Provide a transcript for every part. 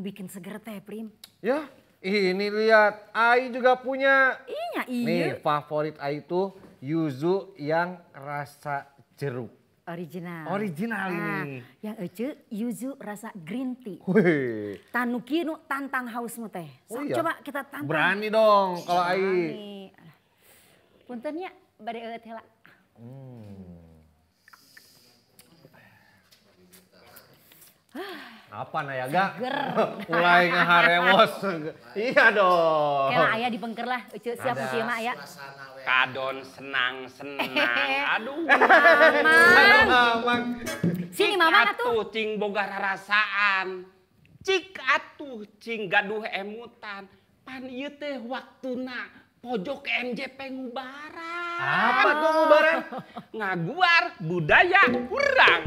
bikin seger teh, Prim. Ya, ini lihat, Ai juga punya. Iya, iya. Nih, favorit Ai itu yuzu yang rasa jeruk. Original. Original ini. Yang ece yuzu rasa green tea. Wih. Tanuki nu tantang hausmu teh. Oh iya. Coba kita tantang. Berani dong kalau Ai. Berani. Puntennya bade eut heula. Apa Nayaga? Seger. Mulai ngaharewos. Iya dong. Kela aya dipengker lah, ece siap Ada. kieu mah aya. Kadon senang-senang. Aduh. Mamang. Sini Mamang atuh. Atuh cing boga rarasaan. Cik atuh cing gaduh emutan. Pan ieu teh waktuna pojok MJP ngubaran. Apa tuh ngubaran? Ngaguar budaya urang.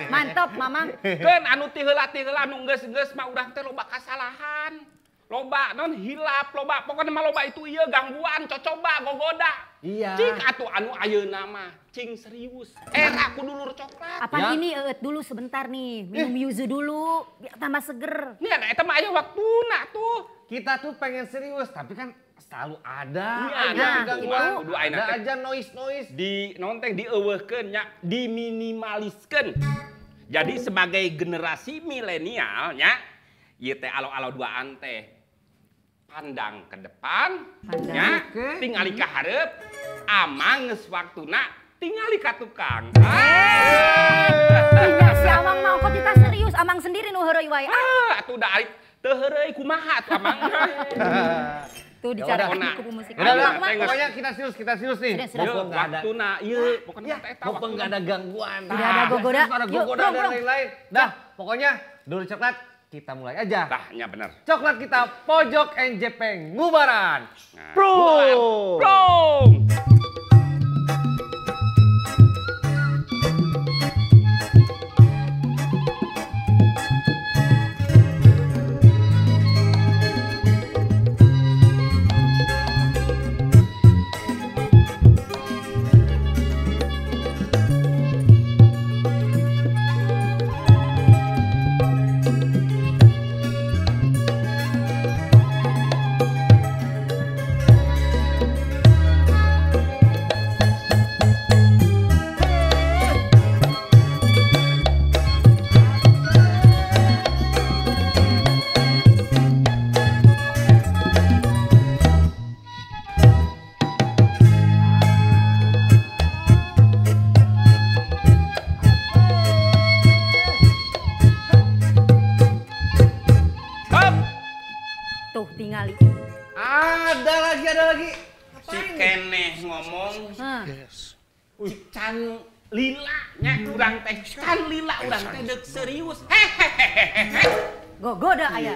Mantap Mamang. Keun anu ti heula nu geus mah urang teh loba kasalahan. Loba non hilap, loba pokoknya mah loba itu ieu gangguan, cocoba, gogoda. Iya. Cing atuh anu ayeuna mah cing serius. Era ku dulur coklat. Apaan Ya. ini eut dulu sebentar nih, minum yuzu dulu biar tambah seger. Nih ada eta mah aya waktuna tuh. Kita tuh pengen serius, tapi kan selalu ada Iya, aja nah, gangguan. itu. Kudu ayeuna Ada teh aja noise. di naon teh dieuweuhkeun nya, diminimaliskeun. Jadi sebagai generasi milenial nya, ieu teh alo-alo duaan teh pandang ke depan, Pandang, nya, oke. tingali ka hareup, amang geus waktuna tingali ka tukang. Tinggal si Amang mau kok kita serius, Amang sendiri nu heureuy wae. Atuh da ari teu heureuy kumaha tuh amang. Tuh Ya dicara udah, kupu musik. Udah, Ayo, udah, Mang. pokoknya kita serius nih. Sudah. Ieu Mumpung nggak ada, waktuna ieu pokona ya, teh eta mumpung nggak ada gangguan. Tidak ada gogoda. Ada Yuk, gogoda dan brong. lain-lain. Dah, pokoknya dulu coklat kita mulai aja. Tah nya bener. Coklat kita pojok NJP ngubaran. Nah, Bro. Prong. Hop. Tuh tingali. Ada lagi. Si keneh ngomong Hah. cik can lila nya urang teh can lila urang teh deuk serius. Hehehe. Gogoda aya.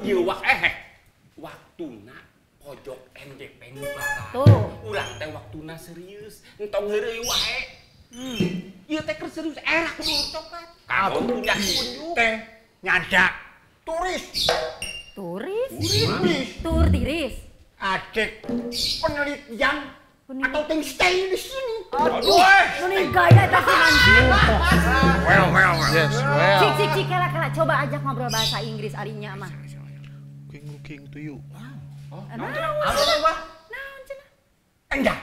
Ieu waktuna pojok NJP ngubaran. Tuh. Urang teh waktuna serius, entong heureuy wae. Ieu teh keur serius era kudu coklat. Kamu punya kunjuk. Teh nyadak turis Turis. turis Tur tiris. adek penelitian atau ting stay di sini. Aduh. Nu nih gaya eta si Hansip. Yes, Cik, kela. Coba ajak ngobrol bahasa Inggris arinya mah. looking to you. Naon cenah? Enggak,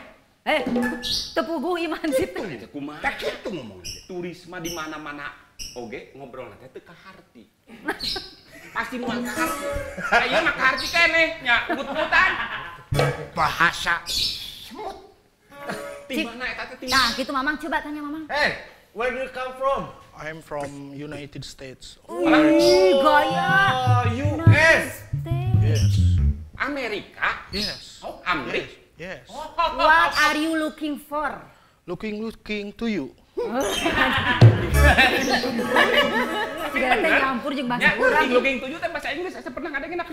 Tepuguh iman sip. Teu kumaha? tak gitu ngomongnya. Turis mah di mana-mana oge ngobrol teh teu kaharti. Pasti moal kaharti. Aya mah kaharti keneh nya ubut-ubutan. Bahasa semut. Di mana eta teh ti? Nah, gitu Mamang coba tanya Mamang. Hey, where do you come from? I'm from United States. Ih, gaya. US. Yes. Amerika? Yes. Oh, Amrik. Yes. What are you looking for? Looking to you. Ciga teh nyampur jeung bahasa Ya, urang. looking to you teh bahasa Inggris asa pernah ngadengin aku.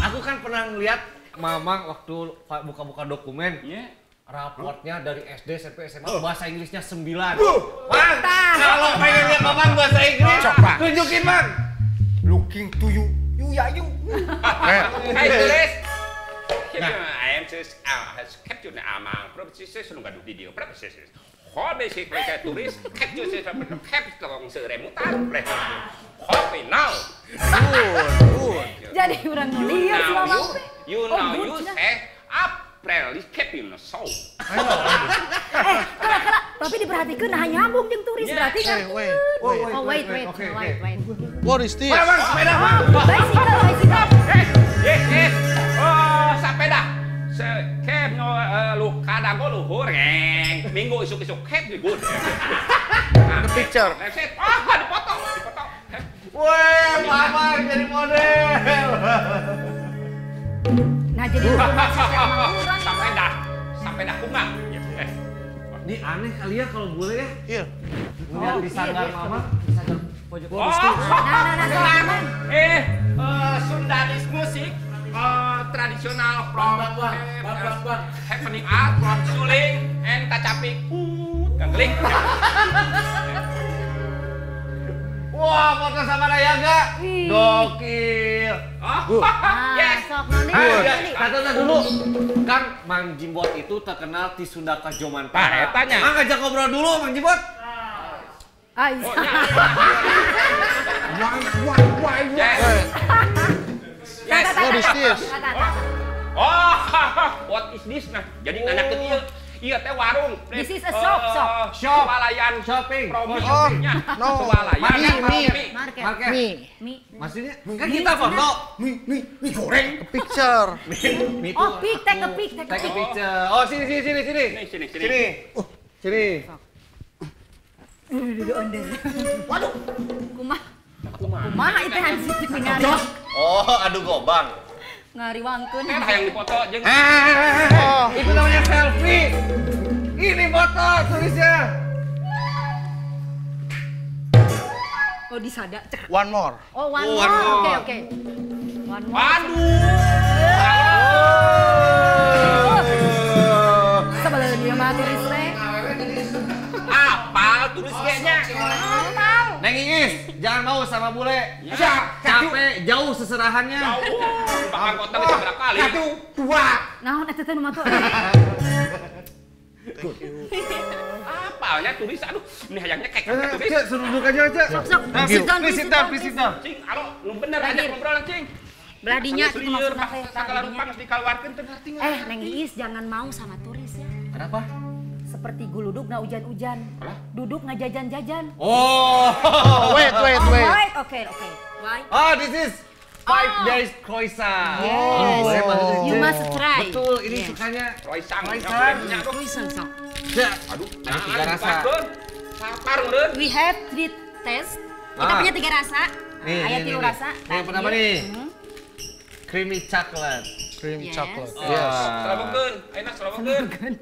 Aku kan pernah ngeliat Mamang waktu buka-buka dokumen. Iya. Raportnya dari SD, SMP, SMA bahasa Inggrisnya 9. Mang, kalau pengen lihat Mamang bahasa Inggris, Coba. tunjukin Mang. Looking to you, ya you. Hai tulis. I am just capture amang. Provinsi sunu gaduh di dia. Provinsi. basically kayak turis, tolong seremutan, Hopi now. Jadi orang lihat selama You know you say April is keeping the soul. Kalau tapi diperhatikan nah nyambung jeung turis berarti kan. Wait. Oh wait. What is this? Sepeda, Bang. Bicycle. Yes. Oh, sepeda. Kep no lu kadang go luhur geng. Minggu isuk-isuk kep di good. The picture. Dipoto. Weh, Mama jadi model. Nah jadi sepeda kumbang. Ini aneh kali ya kalau boleh ya. Here. Lihat di sanggar Mama, di sanggar pojok. Sundanis musik tradisional from happening art from suling and kacapik gangling. Wah, foto sama Nayaga. Gokil. Yes. Sok noni. Tata dulu. Kan Mang Jimbot itu terkenal di Sunda Kajoman. Tanya. Mang ajak ngobrol dulu Mang Jimbot. Yes. What is this? Oh, what is this? Nah, jadi nanya ke dia. Iya teh warung. This is a shop. Swalayan Shopping. shoppingnya. No. Swalayan. Market. Me. Maksudnya kan kita foto. Mie goreng. Picture. Oh, take a pic. Take a picture. Oh, sini. Sini. Waduh. Kumaha itu hansip pinari. Oh, aduh gobang. Ngariwangkeun. Yang dipoto jeung Itu namanya selfie. Ini foto tulisnya. Oh, disada. One more. Oh, one one more. more. Oke. One more. Sebelum dia mah tulis teh. Apal tulis kayaknya. Neng Iis, jangan mau sama bule. Ya, Capek, jauh seserahannya. Bakal kota bisa berapa kali? Satu, dua. Naon eta teh nu mah tuh. Apalnya tulis, aduh, ini hayangnya kayak tulis. Cek, suruh duduk aja, Cek. Sok. Please sit down. Cing, alo, lu bener aja ngobrol cing. Belah dinya itu maksudna teh. Sakala rumpang dikeluarkan teu ngarti. Neng Iis jangan mau sama turis ya. Kenapa? Seperti guluduk na hujan-hujan. Duduk na jajan-jajan. Oh. Wait. Alright, oke. Why? Oh, this is 5 days croissant. Yes. Oh, saya You must try. Betul, ini Yeah. sukanya Croissant. Croissant sok. ya. Aduh, Ada 3 rasa. Sabar meureun. We have 3 taste. Kita punya 3 rasa. Nih, Aya nih, 3 nih. rasa. Nih, yang pertama nih. Creamy chocolate. Cream Yes. chocolate. Oh. Yes. Selamatkeun, ayeuna selamatkeun.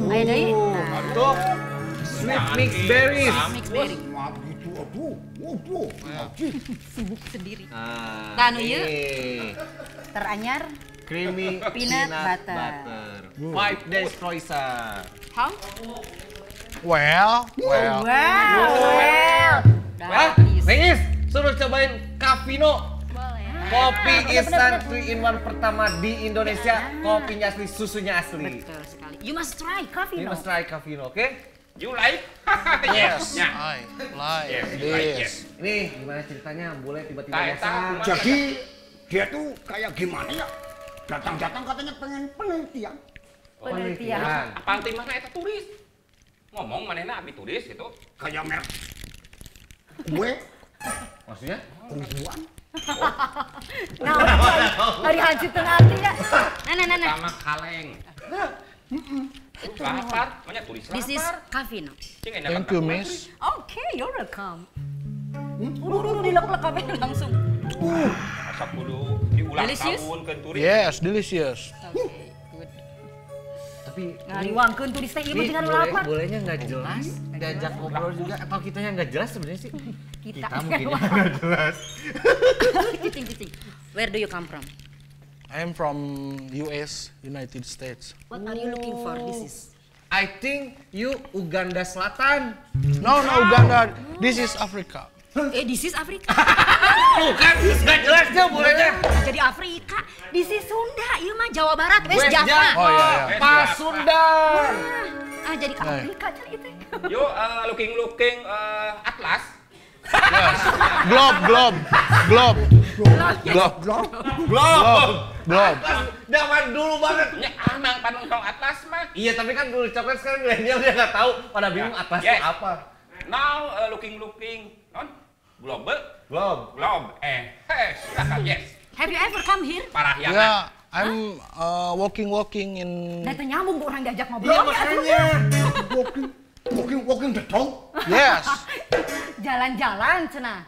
Aya deui. Tuh. Sweet mixed berries. Mix berry. Gitu, aduh. Sibuk sendiri. Nah, Dan ieu? ini. Teranyar. Creamy Peanut butter. 5 days croissant. How? Well. Wow. Wah, Nengis, suruh cobain Cafino. Boleh. Kopi instan 3-in-1 pertama di Indonesia. Kopinya asli, susunya asli. Betul sekali. You must try coffee. You must try Cafino, oke? You like? Yes. Ya. I like Yes, you like, yes. this. Ini gimana ceritanya? Boleh tiba-tiba Nah, bosan. eta. Jadi dia tuh kayak gimana ya? Datang-datang katanya pengen penelitian. Penelitian. Apaan teh mana eta turis? Ngomong manehna abi turis gitu. Kayak merek kue, Maksudnya? perempuan. Nah, hari hancur tengah hati ya. Nah. Sama kaleng. Lapar, banyak turis This is lapar. Cafino. Cing, enak Thank lapar, you, turis. miss. Okay, you're welcome. Udah dilek-lek kabeh langsung. Masak kudu diulang Delicious? tahun ke turis. Yes, delicious. Okay, good. Tapi Ngariwangkeun turis teh ieu tinggal lapar. bolehnya nggak jelas. Diajak ngobrol juga. Atau kitanya nggak jelas sebenarnya sih. Kita mungkin nggak jelas. Cicing. Where do you come from? I am from US, United States. What are you looking for? This is. I think you Uganda Selatan. No, Uganda. This is Africa. This is Afrika. Bukan, nggak jelasnya bolehnya. Jadi Afrika. This is Sunda. Ieu mah Jawa Barat, West West Java. Java. Oh, iya. Pasundan. cenah jadi ke Afrika cenah itu. Yuk, looking atlas. Yes. Globe. Zaman dulu banget. Ya, amang panung atlas mah. Iya, tapi kan dulu coklat sekarang milenial dia nggak tahu. Pada bingung atlas itu Yes. apa. Now, looking, non? Globe. Silakan, yes. Have you ever come here? Parah ya. Yeah, I'm walking in. Dan itu nyambung bu orang diajak ngobrol. Iya makanya. Walking the dog. Yes. Jalan-jalan cenah.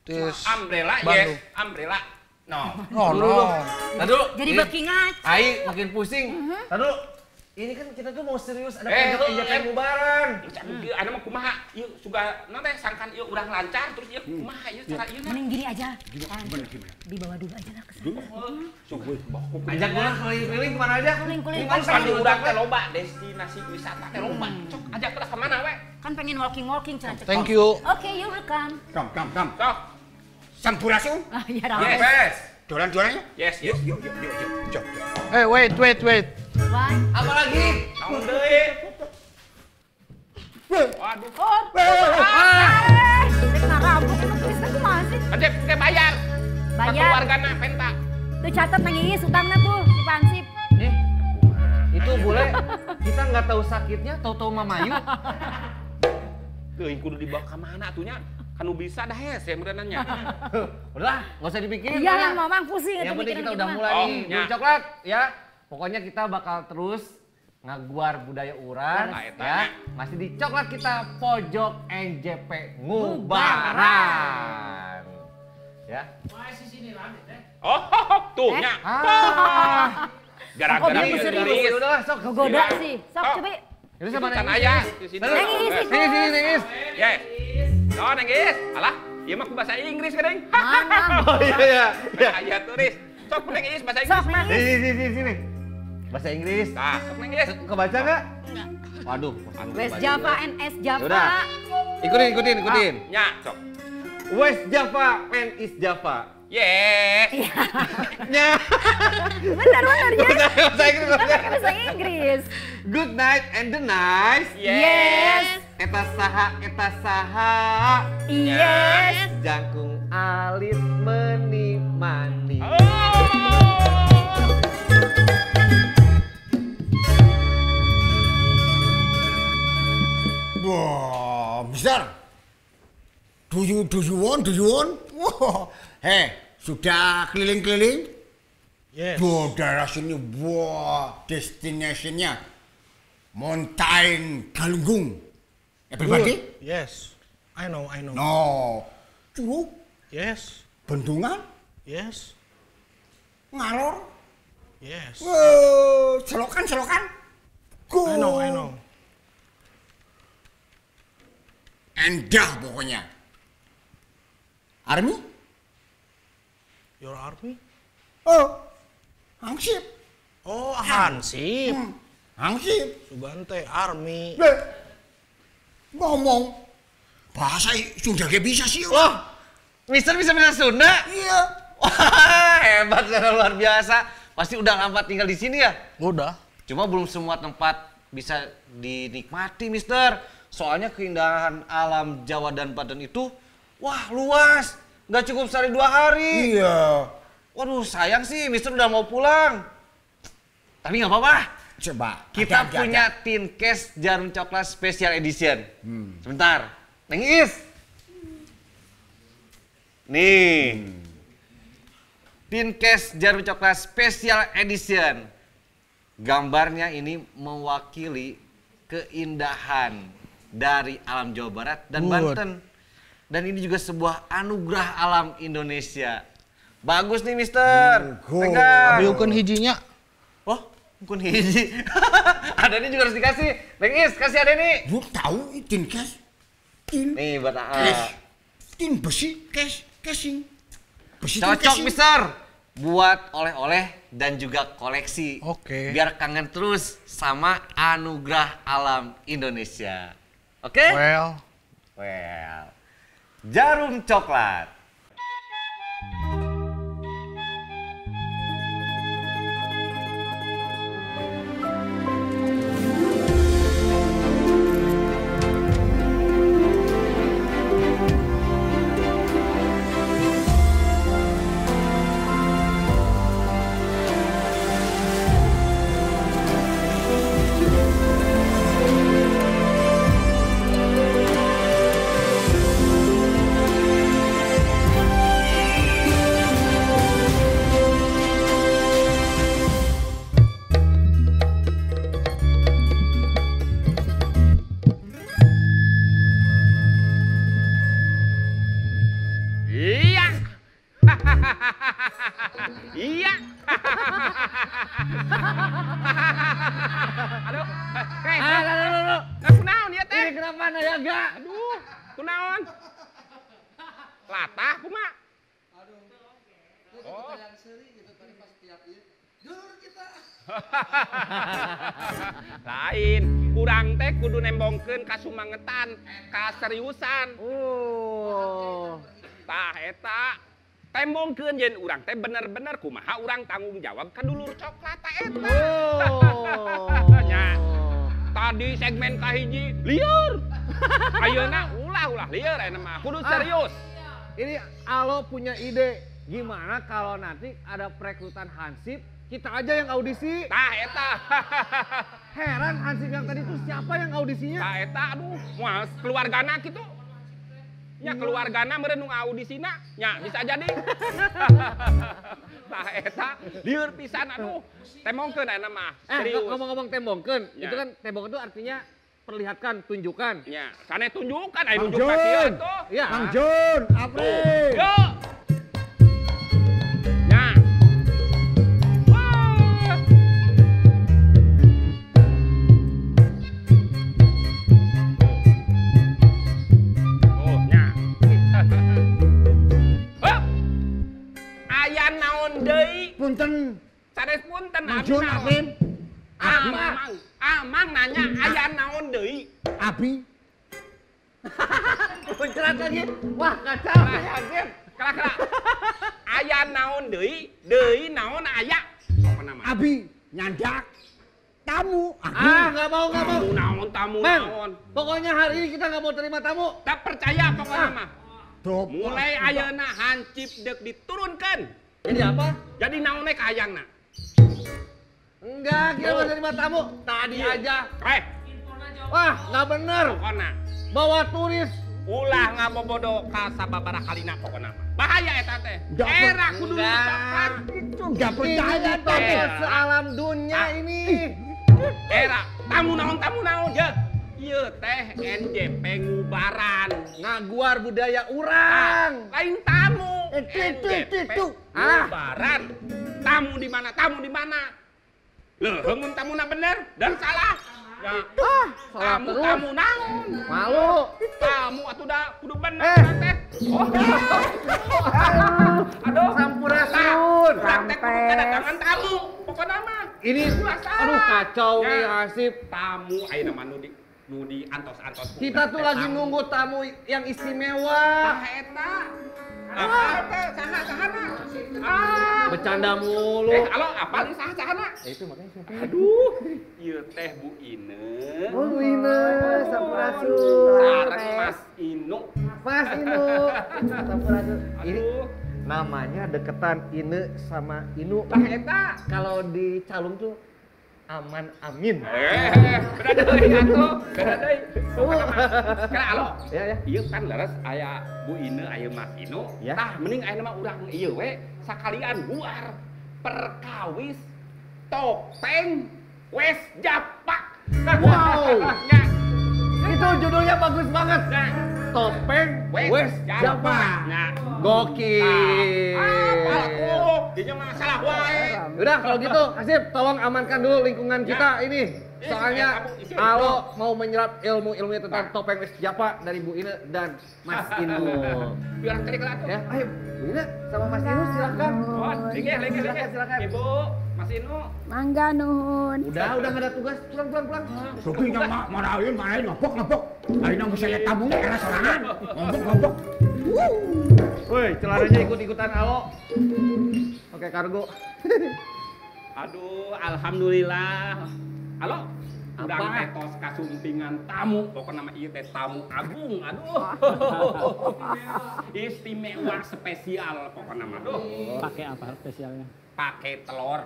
This. Umbrella, Bandung. yes. Umbrella. No. No. Tadi dulu. Jadi ini berkingat. Ai makin pusing. Tadi dulu. Ini kan kita tuh mau serius ada injakan bubaran. Ada mah kumaha, yuk suka nanti sangkan yuk urang lancar terus yuk kumaha yuk cara ieu na. Mending gini aja. Dibawa dulu aja lah ke sana. Ajak orang keliling-keliling kemana aja? Keliling-keliling. Kan di urang teh loba destinasi wisata teh loba. Cok ajak kita ke mana we? Kan pengen walking cenah. Thank you. Oke, you welcome. Come. Sok. Sampurasun. Ah, ya Yes. dah. Dolan-dolannya. Yes. Yuk. Hey, wait. Why? Apa lagi? Naon deui? Waduh. Rek ngarabuk itu tulisnya kumaha sih? Kan ke bayar. Bayar. Keluargana penta. Tuh catat nang ieu utangna tuh si Pansip. Itu boleh. Kita nggak tahu sakitnya, tahu-tahu Mamayu. Teuing kudu dibawa ka mana atunya? Kanu bisa dah hese meureunannya. Udah, nggak usah dipikirin. Iya, pokoknya. Mamang pusing Yang itu penting mikirin kita udah gitu mulai Oh, nih. ya. Beli coklat, ya. Pokoknya kita bakal terus ngaguar budaya urang, Nah, eta ya. nya. Masih di coklat kita pojok NJP Ngubaran. Ya. Oh, tuh nya. Gara-gara Oh, dia ieu serius. gelis. Udah, sok. Goda sih. Sok Oh. coba. Itu sama Kan Nengis. aya di sini. Nengis, Nengis. Yes. No, Nengis. Alah, ieu mah ku bahasa Inggris geuning. Mana? Oh iya. Aya turis. Sok Nengis bahasa Sok Inggris. nangis. Sini. Bahasa Inggris. Nah, sok Nengis. Kebaca nggak? Waduh. West Java and East Java. Yaudah. Ikutin. Nya, sok. West Java and East Java. Yes. Nya. Benar ya. Bahasa Inggris. Pakai bahasa Inggris. Good night and the nice. Yes. Eta saha. Yes. Jangkung alit meni mani. Wah, besar. Do you want? Wah, sudah keliling-keliling? Yes. Daerah sini, wah, destinasinya Mountain Galunggung. Everybody? Good. Yes. I know. No, Curug, Yes. Bendungan, Yes. Ngalor, Yes. selokan. Go. I know. Endah pokoknya. Army? Your army? Oh, Hansip. Oh, Hansip. Hansip. Subante army. Ngomong bahasa Sunda gak bisa sih. Wah, Mister bisa Sunda? Iya. Wah, hebat, luar biasa. Pasti udah lama tinggal di sini ya? Udah. Cuma belum semua tempat bisa dinikmati, Mister. Soalnya keindahan alam Jawa dan Banten itu, wah luas. Nggak cukup sehari 2 hari. Iya. Waduh, sayang sih, Mister udah mau pulang. Tapi nggak apa-apa. Coba. Kita ada. punya tin case jarum coklat special edition. Sebentar. Nengis. Nih. Tin case jarum coklat special edition. Gambarnya ini mewakili keindahan dari alam Jawa Barat dan Good. Banten. Dan ini juga sebuah anugerah alam Indonesia. Bagus nih, Mister. Good. Pegang. Biukeun hijinya. Oh, bukan hiji. Ada ini juga harus dikasih. Nengis, kasih ada nih. Lu tahu tin cash? Tin Nih buat cash. Tin besi casing. Besi tin cocok, casing. Mister. Buat oleh-oleh dan juga koleksi. Oke. Biar kangen terus sama anugerah alam Indonesia. Oke? Well, Jarum coklat. Iya. Aduh. Aduh. Kunaon ieu teh? Ini kenapa Nayaga? Aduh, kunaon? Latah kumaha? Oh. Lain, kurang teh kudu nembongkeun ka sumangetan, ka seriusan. Oh. Tah eta tembongkeun yen urang teh bener-bener kumaha urang tanggung jawab ka dulur coklat tah eta. Oh. Nya. Tadi segmen kahiji lieur. Ayeuna ulah lieur aya mah kudu serius. Ini Alo punya ide, gimana kalau nanti ada perekrutan Hansip, kita aja yang audisi. Tah eta. Heran Hansip yang tadi itu siapa yang audisinya? Tah eta aduh, moal keluargana kitu. Nya keluargana meureun nu audisina, nya bisa jadi. Tah eta lieur pisan aduh. Temongkeun aya mah. Serius. Ngomong-ngomong tembongkeun, Ya. itu kan tembongkeun itu artinya perlihatkan, tunjukkan. Nya, sane tunjukkan aya nunjuk ka kieu atuh. Iya. Mang Jun, Apri. Yo. Nya. Wah. Oh, nya. Oh. Aya naon deui? Punten, Sanes punten Mang abi Jun, naon? Apri. Amang nanya aya naon deui? Abi. Muncrat lagi. Wah, kacau. Hansip. Kala. Aya naon deui? Deui naon aya? Apa nama? Abi. Nyandak. Tamu. Nggak mau. Tamu Bang, naon? pokoknya hari ini kita nggak mau terima tamu. Tak percaya pokoknya mah. Top. Mulai ayeuna hancip dek diturunkan. Jadi apa? Jadi naon we ka hayangna? Enggak, kita mau terima tamu. Tadi aja. Wah, nggak bener. Pokona. Bawa turis. Ulah ngabobodo ka sababaraha kalina pokona mah. Bahaya eta teh. Nggak Era kudu Enggak. coklat. Nggak percaya Ini tadi. tokoh sealam dunia ini. Era tamu naon ya. Ieu teh NJP ngubaran. Ngaguar budaya orang. Lain tamu. Itu. NJP ngubaran. Tamu di mana? Leuh, mun tamuna bener dan salah. Ya. Salah terus. Tamu naon? Malu. Tamu atuh da kudu bener teh. Oh. Aduh, Sampurasun. urang teh kudu kedatangan tamu. Pokona mah. Ini, Puasa. aduh kacau Ya. nih Hansip. Tamu ayeuna mah nu di antos-antos. Kita tuh lagi nunggu tamu yang istimewa. Tah eta. Apa teh? Saha-sahana? Bercanda mulu. Halo, apa nih saha-sahana? Itu makanya siapa? Aduh, ieu teh Bu Ine. Oh, Wina, Sampurasun. Sareng Mas Inu. Mas Inu. Sampurasun. Ini Aduh, namanya deketan Ine sama Inu. tah eta. Kalau di Calung tuh Aman Amin. Beda deui atuh. Beda deui. Kira alo. Ya. Ieu kan leres aya Bu Ine, aya Mas Inu. Ya. Tah mending ayeuna mah urang ieu we sakalian buar perkawis topeng wes Japa. Wow. Nya. Itu judulnya bagus banget. Nah, Topeng Wes Japa. Nah, Gokil. apa aku? Dinya mah salah wae. Udah kalau gitu, Hasib tolong amankan dulu lingkungan kita ini. Soalnya Alo mau menyerap ilmu-ilmunya tentang topeng Wes Japa dari Bu Ine dan Mas Inu. Biar kali kelihatan. Ya, ayo Bu Ine sama Mas Inu silakan. Oh, linggih. Silakan. Ibu, Mas Inu. Mangga nuhun. Udah nggak ada tugas, pulang. Rugi nya mah marahin main ngopok. Ayeuna geus saya tamunya era sorangan. Ngopok. Woi, celananya ikut-ikutan Alo. Oke, kargo. Aduh, alhamdulillah. Halo. Udah Apa? ngetos kasumpingan tamu, pokoknya nama ieu teh tamu agung. Aduh. Istimewa spesial pokoknya mah. Aduh. Pakai apa spesialnya? Pakai telur.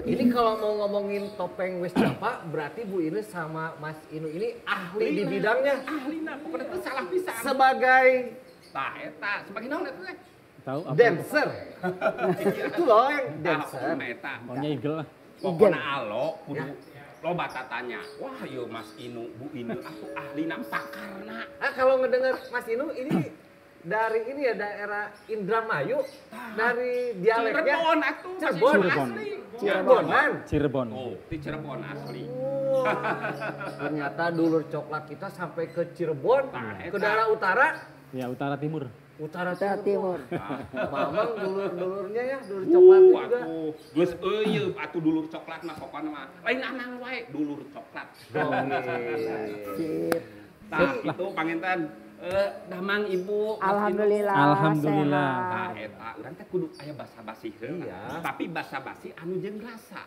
Ini kalau mau ngomongin topeng Wes Japa, berarti Bu Ine sama Mas Inu ini ahli di bidangnya. Ahlina, pokoknya itu salah pisan. Sebagai Tah eta sebagai naon eta teh? Tahu apa? dancer. Itu loh yang dancer. Pokoknya eta. Pokoknya eagle lah. Pokoknya alo kudu loba tatanya. Wah, ieu Mas Inu, Bu Inu atuh ahlina pakarna. Kalau ngedenger Mas Inu ini dari ini ya daerah Indramayu, dari dialeknya Cirebon atuh. Cirebon. Asli. Cirebonan. Cirebon. Oh, di Cirebon asli. Ternyata dulur coklat kita sampai ke Cirebon, Nah, ke daerah utara, Ya, utara timur. utara Jawa Timur. Mamang dulur-dulurnya ya, dulur coklat juga. Atuh, geus eueuh atuh dulur coklat mah pokona mah. Lain amang wae dulur coklat. Sip. Tah itu panginten damang ibu. Alhamdulillah. Alhamdulillah. Nah, sehat. eta urang teh kudu aya basa-basi heula. Iya. Tapi basa-basi anu jeung rasa.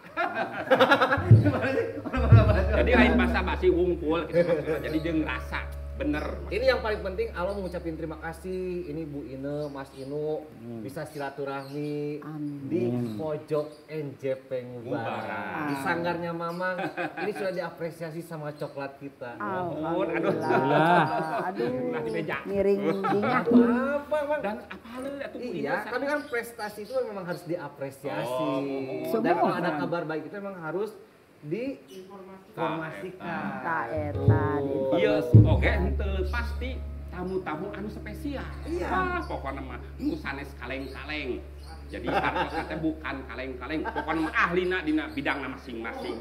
Jadi lain basa-basi wungkul gitu maksudna. Jadi jeung rasa. Bener. Ini yang paling penting, Alo mengucapin terima kasih. Ini Bu Ine, Mas Inu bisa silaturahmi di pojok NJP Ngubaran. Di sanggarnya Mamang, ini sudah diapresiasi sama coklat kita. Alhamdulillah. Aduh. Nah, di meja. Miring dingin. Apa, Bang? Dan apa lu atuh Bu Iya, Ine, tapi kan prestasi itu memang harus diapresiasi. Oh. Dan kalau Semua ada kan. kabar baik itu memang harus diinformasikan. Tak eta. Iya, oke, henteu pasti tamu-tamu anu spesial. Iya. Wah, pokoknya mah nu sanes kaleng-kaleng. Jadi hartosna teh bukan kaleng-kaleng, pokoknya mah ahlina dina bidangna masing-masing.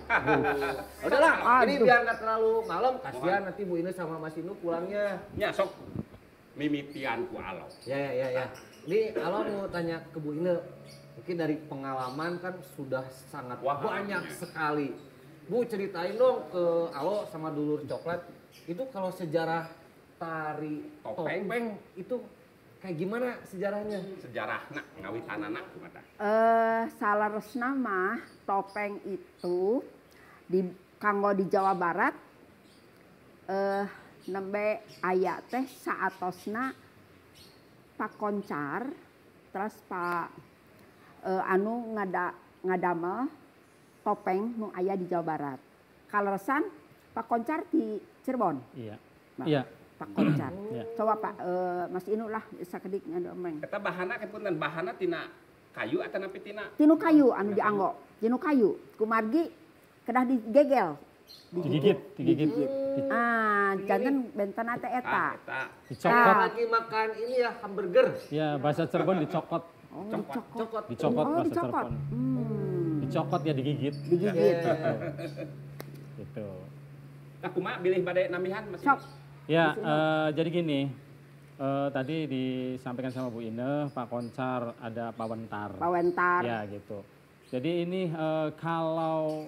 Udahlah, ini Aduh. biar nggak terlalu malam. Kasihan nanti Bu Ine sama Mas Inu pulangnya. Nya sok mimitian ku alo. Ya. Ini Alo mau tanya ke Bu Ine. Mungkin dari pengalaman kan sudah sangat Wah, banyak iya. sekali. Bu ceritain dong ke Alo sama dulur coklat. Itu kalau sejarah tari Topeng. topeng itu kayak gimana sejarahnya? Sejarahna ngawitanana kumaha? Salaresna mah topeng itu kanggo di Jawa Barat nembe aya teh saatosna Pak Koncar terus Pak anu ngadamel topeng nu aya di Jawa Barat. Kaleresan Pak Koncar di Cirebon. Iya. Nah, Iya. Pak Koncar. Iya. Coba Pak Mas Inu lah sakedik ngadamel. Eta bahana kepunten bahana tina kayu atau napi tina Tinu kayu anu dianggo, tinu kayu. Kumargi kedah digegel. Digigit. Janten bentana teh eta. eta Dicokot. Lagi makan ini ya hamburger. Ya, bahasa Cirebon dicokot. Oh, Cokot. Dicokot Oh, bahasa dicokot. Cirebon. Dicokot ya digigit. Digigit. Gitu. Nah, kumaha bilih bade namihan masih. Sok. Ya, jadi gini. Tadi disampaikan sama Bu Ine, Pak Koncar, ada Pak Wentar. Pawentar. Ya, gitu. Jadi ini kalau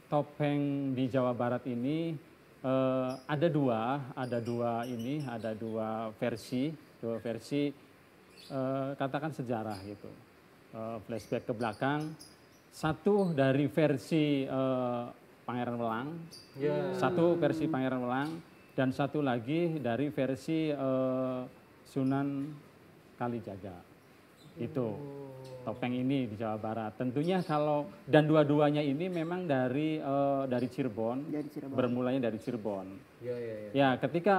topeng di Jawa Barat ini ada dua versi, katakan sejarah gitu. Flashback ke belakang, satu dari versi Pangeran Welang, satu versi Pangeran Welang, dan satu lagi dari versi Sunan Kalijaga. Itu topeng ini di Jawa Barat. Tentunya kalau dan dua-duanya ini memang dari Cirebon, Dari Cirebon. bermulanya dari Cirebon. Ya. Ya, ketika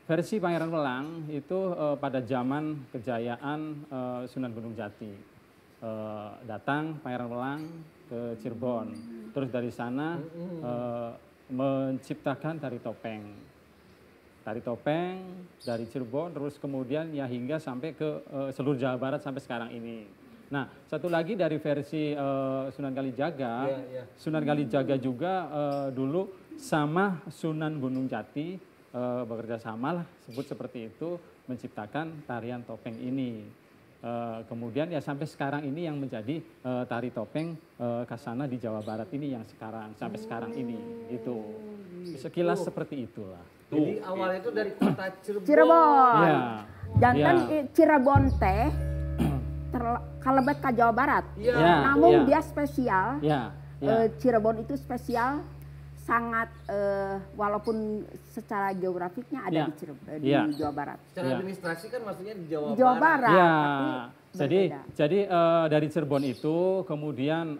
versi Pangeran Welang itu pada zaman kejayaan Sunan Gunung Jati. Datang Pangeran Welang ke Cirebon. Terus dari sana menciptakan tari topeng. Tari topeng dari Cirebon terus kemudian ya hingga sampai ke seluruh Jawa Barat sampai sekarang ini. Nah, satu lagi dari versi Sunan Kalijaga. Sunan Kalijaga juga dulu sama Sunan Gunung Jati bekerja sama lah, sebut seperti itu, menciptakan tarian topeng ini. Kemudian ya sampai sekarang ini yang menjadi tari topeng Kasana di Jawa Barat ini yang sekarang sampai sekarang ini itu sekilas seperti itulah. Jadi awalnya itu dari kota Cirebon. Cirebon. Ya, Jantan ya. Cirebon teh kalebet ke Jawa Barat. Iya. Ya, Namun ya. dia spesial. Ya, ya. Cirebon itu spesial sangat walaupun secara geografiknya ada Ya. di Cirebon Ya. di Jawa Barat. Secara Iya. administrasi kan maksudnya di Jawa, Jawa Barat. Ya, tapi jadi dari Cirebon itu kemudian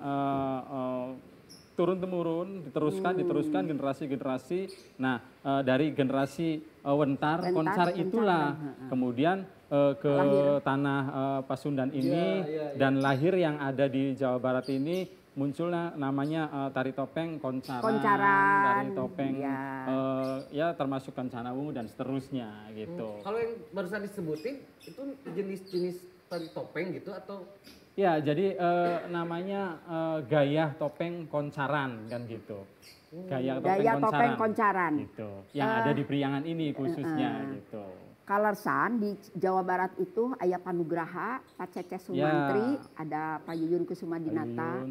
turun temurun diteruskan generasi-generasi. Nah, dari generasi Wentar, Koncar itulah kemudian ke tanah Pasundan ini dan lahir yang ada di Jawa Barat ini munculnya namanya tari topeng koncaran, Koncaran, tari topeng ya. ya termasuk kencana wungu dan seterusnya gitu. Kalau yang barusan disebutin itu jenis-jenis tari topeng gitu atau? Ya, jadi namanya gaya topeng koncaran kan gitu. Gaya topeng koncaran. gitu. Yang ada di Priangan ini khususnya gitu. Kalersan di Jawa Barat itu aya Panugraha, Pak Cece Sumantri, ada Pak Yuyun Kusumadinata.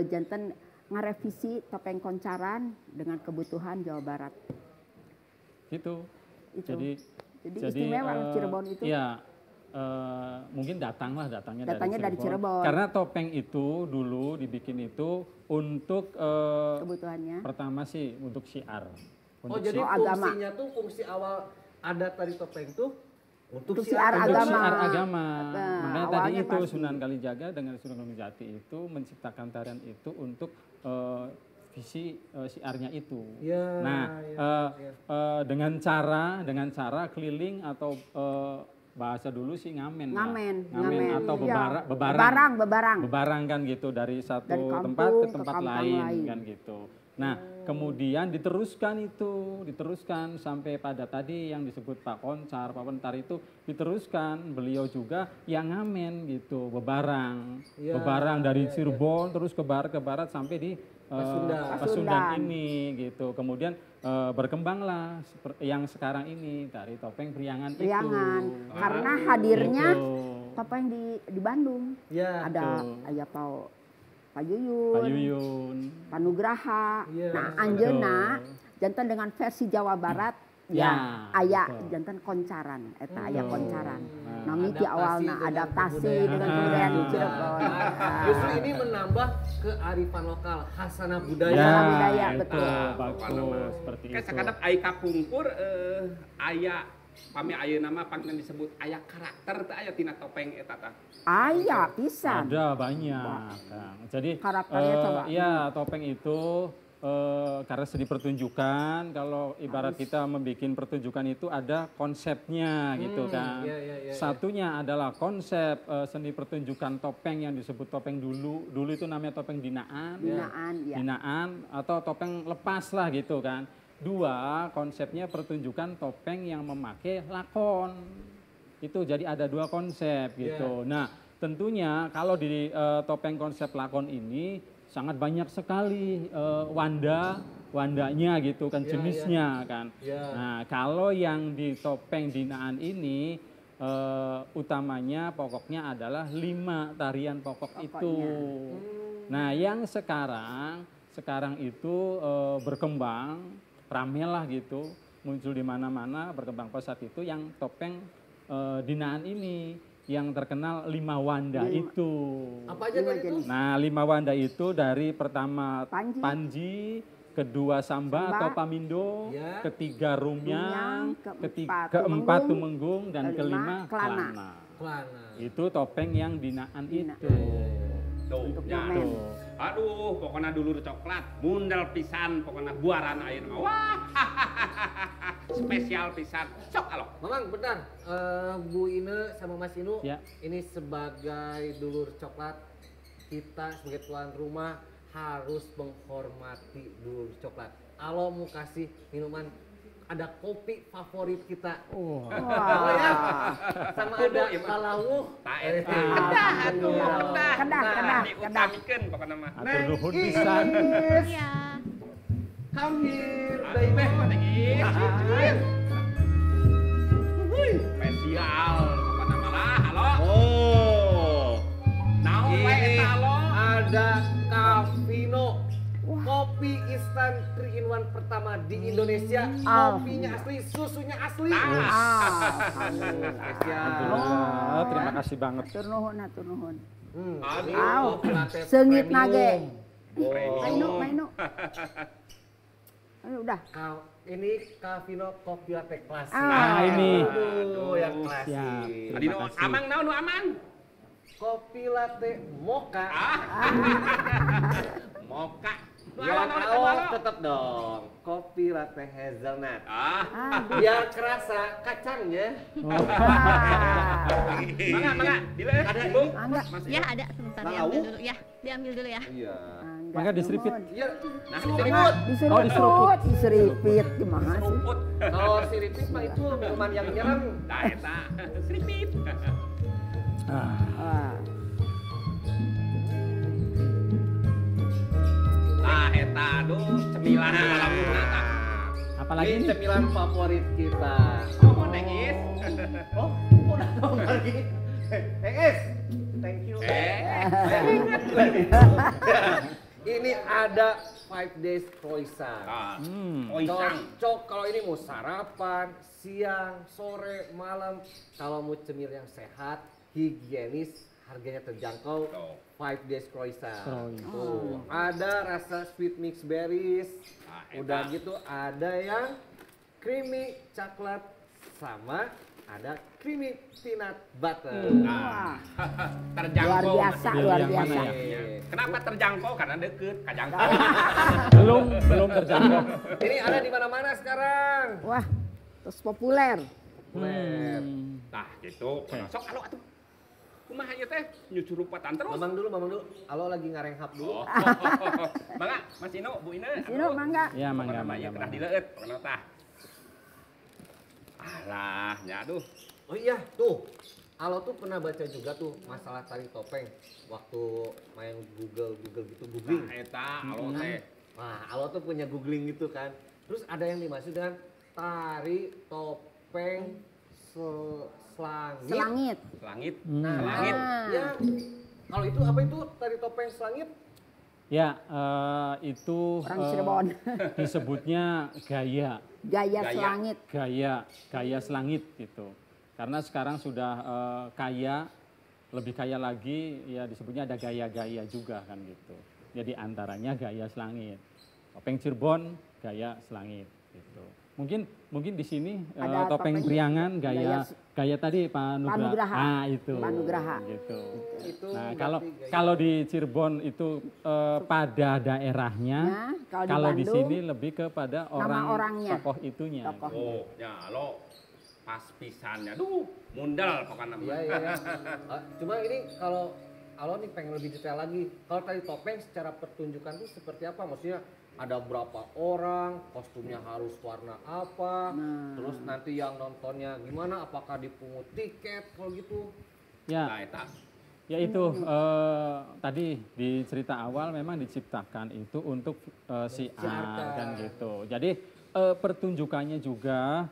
Janten ngarevisi topeng koncaran dengan kebutuhan Jawa Barat. Gitu. Itu. Jadi istimewa Cirebon itu. Iya. Mungkin datangnya dari Cirebon. Karena topeng itu dulu dibikin itu untuk kebutuhannya. Pertama sih untuk syiar. Jadi agama. fungsinya tuh fungsi awal ada tari topeng tuh untuk syiar Untuk agama. syiar agama. Makanya tadi awalnya itu pasti. Sunan Kalijaga dengan Sunan Gunung Jati itu menciptakan tarian itu untuk visi syiarnya itu. Ya, Nah, dengan cara keliling atau bahasa dulu sih ngamen atau iya. bebarang kan gitu dari satu Dari kampung tempat ke ke tempat kampung lain lain. kan gitu. Nah, kemudian diteruskan sampai pada tadi yang disebut Pak Koncar, Pak Pentar itu diteruskan beliau juga yang ngamen gitu, bebarang dari Cirebon terus ke barat sampai di Pasundan ini gitu. Kemudian berkembanglah yang sekarang ini dari topeng Priangan itu. Karena hadirnya Gitu. topeng di Bandung. Ya. Ada aya Pak Yuyun, Panugraha. Nah, anjeunna janten dengan versi Jawa Barat Ya, aya betul. janten koncaran, eta aya koncaran. Nah, Nami ti awalna adaptasi dengan kebudayaan di Cirebon. Justru ini menambah kearifan lokal, khasana budaya. Ya, budaya, itu betul. bagus seperti Kayak itu. sakadap aya kapungkur aya pami ayeuna mah panggen disebut aya karakter teh aya tina topeng eta tah. Aya pisan. Ada banyak, Kang. Jadi Karakternya coba. ya topeng itu karena seni pertunjukan, kalau ibarat kita membuat pertunjukan itu ada konsepnya gitu kan. Satunya adalah konsep seni pertunjukan topeng yang disebut topeng dulu itu namanya topeng binaan. Binaan atau topeng lepas lah gitu kan. Dua, konsepnya pertunjukan topeng yang memakai lakon. Itu jadi ada dua konsep gitu. Nah, tentunya kalau di topeng konsep lakon ini sangat banyak sekali wandanya gitu kan, jenisnya kan. Nah, kalau yang di topeng binaan ini utamanya pokoknya adalah 5 tarian pokok itu. Nah, yang sekarang itu berkembang, rame lah gitu, muncul di mana-mana, berkembang pesat itu yang topeng binaan ini. Yang terkenal 5 wanda itu. Apa aja tadi itu? Nah, 5 wanda itu dari pertama Panji, kedua Samba atau Pamindo, ketiga Rumyang, keempat Tumenggung, dan kelima Klana. Itu topeng yang binaan itu. Tuh, aduh, pokoknya dulur coklat, mundal pisan, pokoknya buaran air. Wah, spesial pisan. Sok alo. Mamang, bentar. Bu Ine sama Mas Inu, Ya. ini sebagai dulur coklat, kita sebagai tuan rumah harus menghormati dulur coklat. Kalau mau kasih minuman, ada kopi favorit kita. Ya? Sama ada kalawuh. Kedah atuh, Kedah. diutamikeun pokoknya mah. Atur nuhun pisan. Iya. Come here, baby. Spesial pokoknya malah. Halo. Oh, Naon wae ini eta lo? ada Cavino. Kopi instan 3-in-1 pertama di Indonesia. Kopinya asli, susunya asli. Alhamdulillah, terima kasih banget. Atur nuhun. Aduh, latte Seungit premium. nage. Oh. Mainu. Ayo udah. Ini Cavino kopi latte klasik. ini. Aduh, yang klasik. Siap. Adi nu amang naon nu aman? Kopi latte mocha. Moka. Nu Yang alo awal tetap dong. Kopi latte latte hazelnut. Ah, Biar kerasa kacangnya. mangga, dile. Ada Ibu? Enggak. Mas Ya ada, sebentar Nah, diambil au. dulu. Ya, diambil dulu ya. Iya. Mangga diseripit. Iya. Nah, Seruput. Diseripit gimana sih? seruput. Kalau siripit mah itu minuman yang nyerang. Nah, eta seripit. Ah, Nah, eta aduh cemilan alamuna tah. Apalagi Ini ini? cemilan favorit kita. Oh, Neng Is. Oh, udah tahu lagi. Es, thank you. Ini ada 5 days croissant. Ah, Oisang. Cocok kalau ini mau sarapan, siang, sore, malam. Kalau mau cemil yang sehat, higienis, harganya terjangkau. Tuh. 5 days croissant. Croissant. Tuh, ada rasa sweet mix berries. Ah, Udah enak. gitu ada yang creamy coklat sama ada creamy peanut butter. Nah, luar terjangkau. biasa, masih. luar Yang mana biasa. ya? Kenapa terjangkau? Karena deket, kajangkau. Belum terjangkau. Ini ada di mana-mana sekarang. Wah, terus populer. Ler. Nah, gitu. Sok alo atuh. Kumaha ieu teh? Nyucurupatan terus. Mamang dulu. Alo lagi ngarenghap dulu. Oh. Mangga, Mas Ino, Bu Ine. Ino, mangga. Ya, mangga, Kenah mangga. dileut, pokona tah. Alah, nya aduh. Oh iya, tuh. Alo tuh pernah baca juga tuh masalah tari topeng waktu main Google gitu googling. Nah, eta alo teh. Nah, Alo tuh punya googling gitu kan. Terus ada yang dimaksud dengan tari topeng selangit. Selangit. Selangit. Nah, Selangit. ya. Kalau itu apa itu tari topeng selangit? Ya, itu Orang Cirebon. disebutnya gaya. Gaya Gaya. selangit. Gaya selangit gitu. Karena sekarang sudah kaya, lebih kaya lagi, ya disebutnya ada gaya-gaya juga kan gitu. Jadi antaranya gaya selangit. Topeng Cirebon, gaya selangit gitu. Mungkin di sini Ada topeng topeng Priangan gaya gaya tadi Pak Nugraha. Nugraha. Ah itu. Pak Nugraha. Gitu. Itu Nah, berarti gaya. kalau di Cirebon itu pada daerahnya, Nah, kalau di Bandung, sini lebih kepada orangnya. tokoh itunya. Tokoh. Oh, ya alo. Pas pisannya. Duh, mundal pokoknya. Iya. Cuma ini kalau Alo nih pengen lebih detail lagi. Kalau tari topeng secara pertunjukan tuh seperti apa? Maksudnya ada berapa orang, kostumnya harus warna apa, terus nanti yang nontonnya gimana? Apakah dipungut tiket kalau gitu? Ya, Nah, eta. ya itu tadi di cerita awal memang diciptakan itu untuk siar kan gitu. Jadi pertunjukannya juga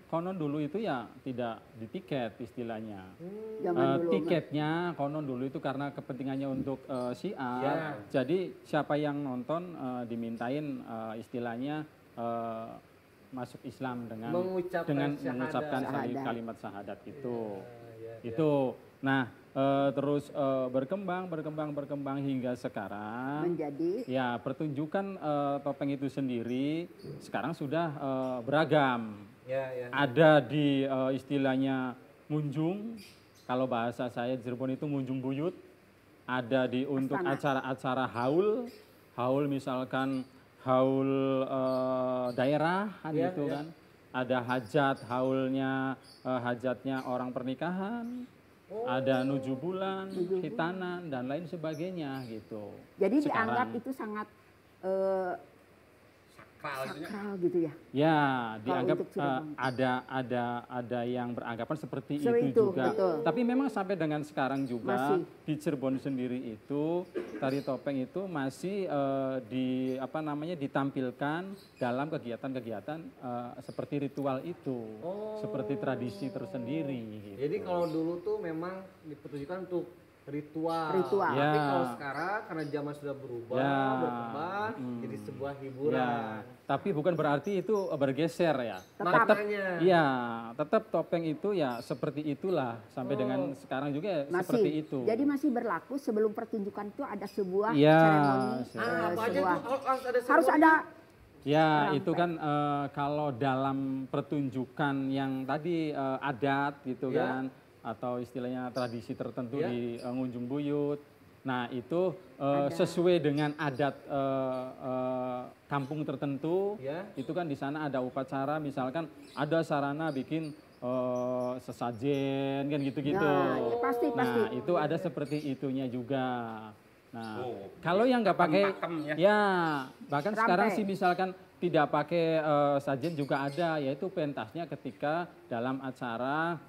konon dulu itu ya tidak di tiket istilahnya. Zaman dulu. Tiketnya konon dulu itu karena kepentingannya untuk siar. Ya. Jadi siapa yang nonton dimintain istilahnya masuk Islam dengan Mengucapkan syahadat. mengucapkan Syahadat. kalimat syahadat itu. Ya. Itu. Nah, terus berkembang hingga sekarang. Menjadi Ya, pertunjukan topeng itu sendiri sekarang sudah beragam. Ya. Ada di istilahnya munjung, kalau bahasa saya Cirebon itu munjung buyut. Ada di untuk Astana. acara-acara haul misalkan haul daerah kan Ya, gitu ya. kan. Ada hajat, haulnya hajatnya orang pernikahan. Ada nuju bulan, hitanan dan lain sebagainya gitu. jadi Sekarang. dianggap itu sangat sakral gitu ya. Ya, dianggap untuk Cirebon. ada yang beranggapan seperti Seperti itu itu, juga. betul. Tapi memang sampai dengan sekarang juga Masih. di Cirebon sendiri itu tari topeng itu masih ditampilkan dalam kegiatan-kegiatan seperti ritual itu, seperti tradisi tersendiri. Gitu. Jadi kalau dulu tuh memang dipertunjukkan untuk ritual. Ritual. Tapi Ya. kalau sekarang karena zaman sudah berubah, Ya. berkembang jadi sebuah hiburan. Ya, tapi bukan berarti itu bergeser ya. Tetap. Makanya. Iya, tetap topeng itu ya seperti itulah sampai dengan sekarang juga ya seperti Masih. itu. Jadi masih berlaku sebelum pertunjukan itu ada sebuah Iya, seremoni. Apa aja sebuah- tuh harus harus seremoni? ada Ya, Rampek. itu kan kalau dalam pertunjukan yang tadi adat gitu Ya. kan atau istilahnya tradisi tertentu Ya. di ngunjung buyut. Nah, itu sesuai dengan adat kampung tertentu, Ya. itu kan di sana ada upacara, misalkan ada sarana bikin sesajen kan gitu-gitu. Ya, ya, pasti. Nah, itu ada seperti itunya juga. Nah, Oh, kalau yang nggak pakai, pakem ya. ya bahkan Rampe. sekarang sih misalkan tidak pakai sajen juga ada, yaitu pentasnya ketika dalam acara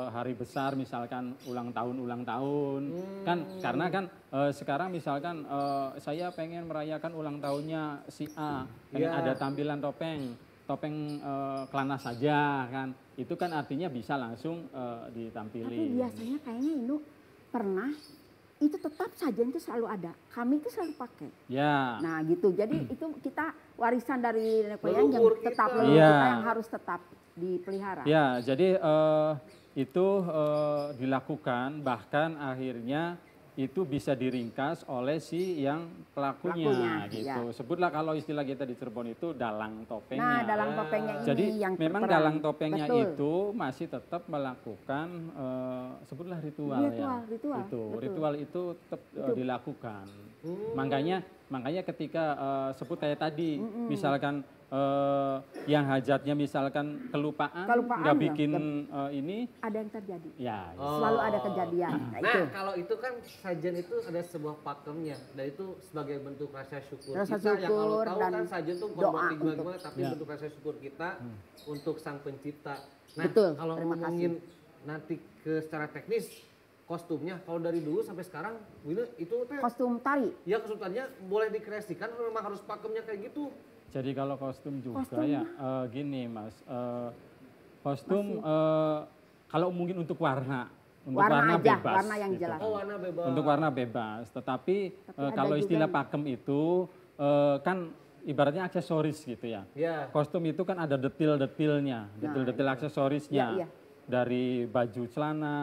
hari besar misalkan ulang tahun kan, karena kan sekarang misalkan saya pengen merayakan ulang tahunnya si A, pengen Ya. ada tampilan topeng kelana saja kan, itu kan artinya bisa langsung ditampilin. Tapi biasanya kayaknya Inu pernah itu tetap sajian itu selalu ada. Kami itu selalu pakai. Ya. Nah gitu. Jadi itu kita warisan dari nenek moyang yang Leluhur tetap kita. leluhur Iya. kita yang harus tetap dipelihara. Ya, jadi itu dilakukan, bahkan akhirnya itu bisa diringkas oleh si yang pelakunya gitu. ya. Sebutlah kalau istilah kita di Cirebon itu dalang Nah, topengnya. dalam topengnya ini Jadi yang memang berperan. dalang topengnya Betul. itu masih tetap melakukan sebutlah ritual, ya. Ritual. Itu Betul. ritual itu tetap dilakukan. Makanya ketika sebut kayak tadi, misalkan yang hajatnya misalkan kelupaan nggak ya, bikin ini, ada yang terjadi. ya. Selalu ada kejadian. Nah, itu. Nah, kalau itu kan sajen itu ada sebuah pakemnya, dan itu sebagai bentuk rasa syukur Rasa kita. Yang kalau syukur tahu dan kan sajen itu bukan doa berarti untuk- gimana, tapi Ya. bentuk rasa syukur kita untuk sang pencipta. Nah, Betul, kalau terima ngomongin nanti ke secara teknis kostumnya, kalau dari dulu sampai sekarang, Wina, itu teh Kostum tari. ya kesulitannya boleh dikreasikan atau memang harus pakemnya kayak gitu? Jadi kalau kostum juga Kostum. ya gini Mas, kostum kalau mungkin untuk warna Warna aja, bebas, warna yang gitu. jelas. Oh, warna bebas. Untuk warna bebas, tetapi ada kalau juga istilah yang- pakem itu kan ibaratnya aksesoris gitu ya. Ya. Kostum itu kan ada detil-detilnya, detil-detil aksesorisnya. Iya, iya. Dari baju celana,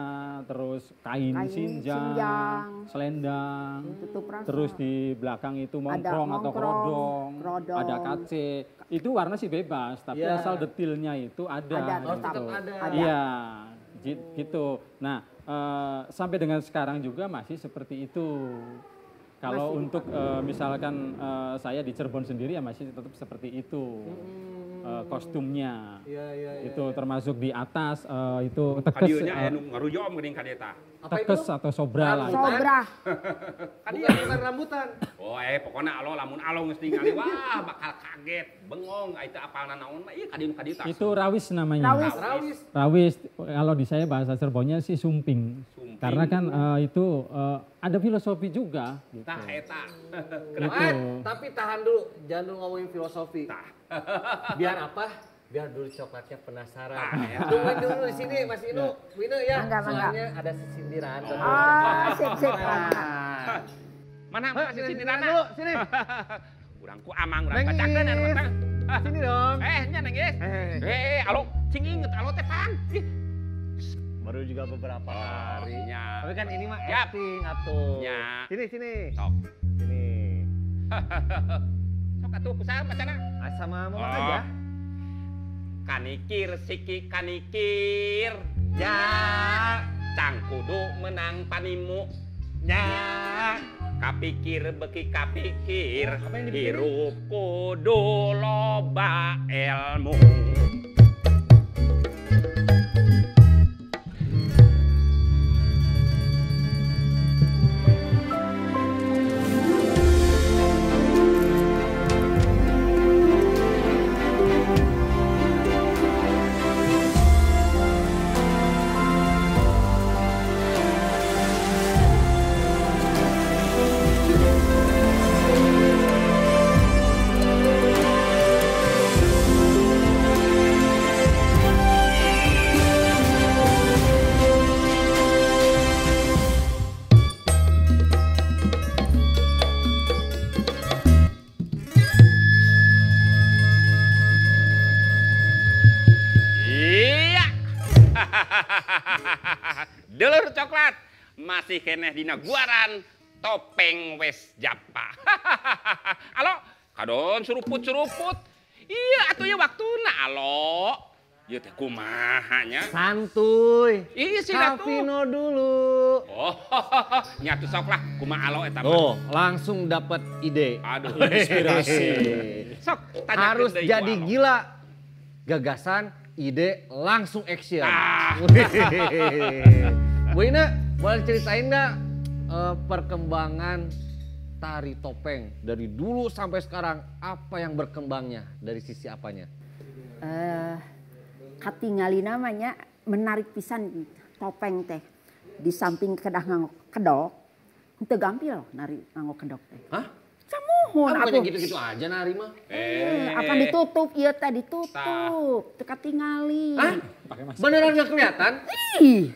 terus kain sinjang, sinjang, selendang, tutup rasa. terus di belakang itu mongkrong atau mongkrong, kerodong, kerodong. ada kace. Itu warna sih bebas, tapi Iya. asal detilnya itu ada. Ada, gitu. tetap ada. Iya, gitu. Nah, sampai dengan sekarang juga masih seperti itu. Kalau untuk misalkan saya di Cirebon sendiri ya masih tetap seperti itu kostumnya. Iya, iya, iya. Itu termasuk di atas itu tekes, Kadionya anu ngaruyom geuning kadeta. Apa itu? tekes atau sobra lah. Sobra. Bukan rambutan. Oh, pokoknya alo lamun alo geus ningali wah bakal kaget, bengong itu apalna naon mah ieu kadieu tas. Itu rawis namanya. Rawis. Rawis. Rawis, kalau di saya bahasa Cirebonnya sih sumping. Sumping. Karena kan itu ada filosofi juga. Gitu. Tah eta. Gitu. Tapi tahan dulu, jangan dulu ngomongin filosofi. Tah. Biar apa? Biar dulu coklatnya penasaran. ya. Tungguin dulu di sini Mas Inu, Wina ya. Mangga, mangga. Soalnya ada sindiran. Sip. Mana masih sini Sini Rana? dulu, sini. Urang ku amang urang Neng bacakeun anu Iis. teh. Sini dong. Nya Neng Iis. Alo, cing inget alo teh pan. Ih, Baru juga beberapa hari. nya. Tapi kan ini mah Yap. acting atuh. Ya. Sini. Sok. Sini. Sok atuh kusaha bacana? Sama mama Oh. aja. Kanikir siki kanikir. Ya. Cang kudu menang panimu. Ya. Kapikir beki kapikir. Apa yang dipikirin? Hirup kudu loba ilmu. Iya. Dulur coklat masih keneh dina guaran topeng wes japa. Alo, kadon suruput. Iya atuh ya waktuna alo. Ieu teh kumahanya? Santuy. Ih, sila tuh. Kapino dulu. Oh, nya tuh sok lah kumaha alo eta mah. Oh, langsung dapat ide. Aduh, Inspirasi. sok tanyakeun Harus deui jadi ku Alo. gila. Gagasan, ide, langsung action. Ah. Bu Ina, boleh ceritain nggak perkembangan tari topeng dari dulu sampai sekarang? Apa yang berkembangnya dari sisi apanya? Katingali namanya menarik pisan topeng teh. Di samping kedah nganggo kedok, henteu gampil nari nganggo kedok teh. Hah? Samuhun Bukannya atuh. gitu-gitu aja nari mah. Akan ditutup, iya teh ditutup. Teu katingali. Hah? Beneran nggak kelihatan? Ih,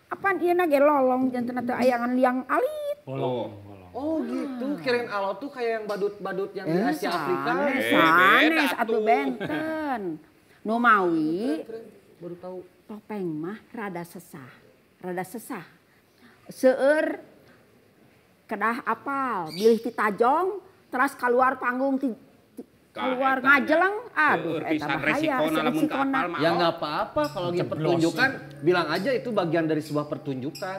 apaan ieu na ge lolong janten teh ayangan liang alit. Bolong. Oh gitu, kirain alo tuh kayak yang badut-badut yang di Asia Afrika. Sanes beda atuh tuh. benten. Nu mawi Baru tahu. topeng mah rada sesah. Seueur kedah apal, bilih ti tajong, terus keluar panggung keluar ngajeleng, aduh eta pisan bahaya. resikona lamun ka apal mah. Ya nggak apa-apa kalau dia pertunjukan, bilang aja itu bagian dari sebuah pertunjukan.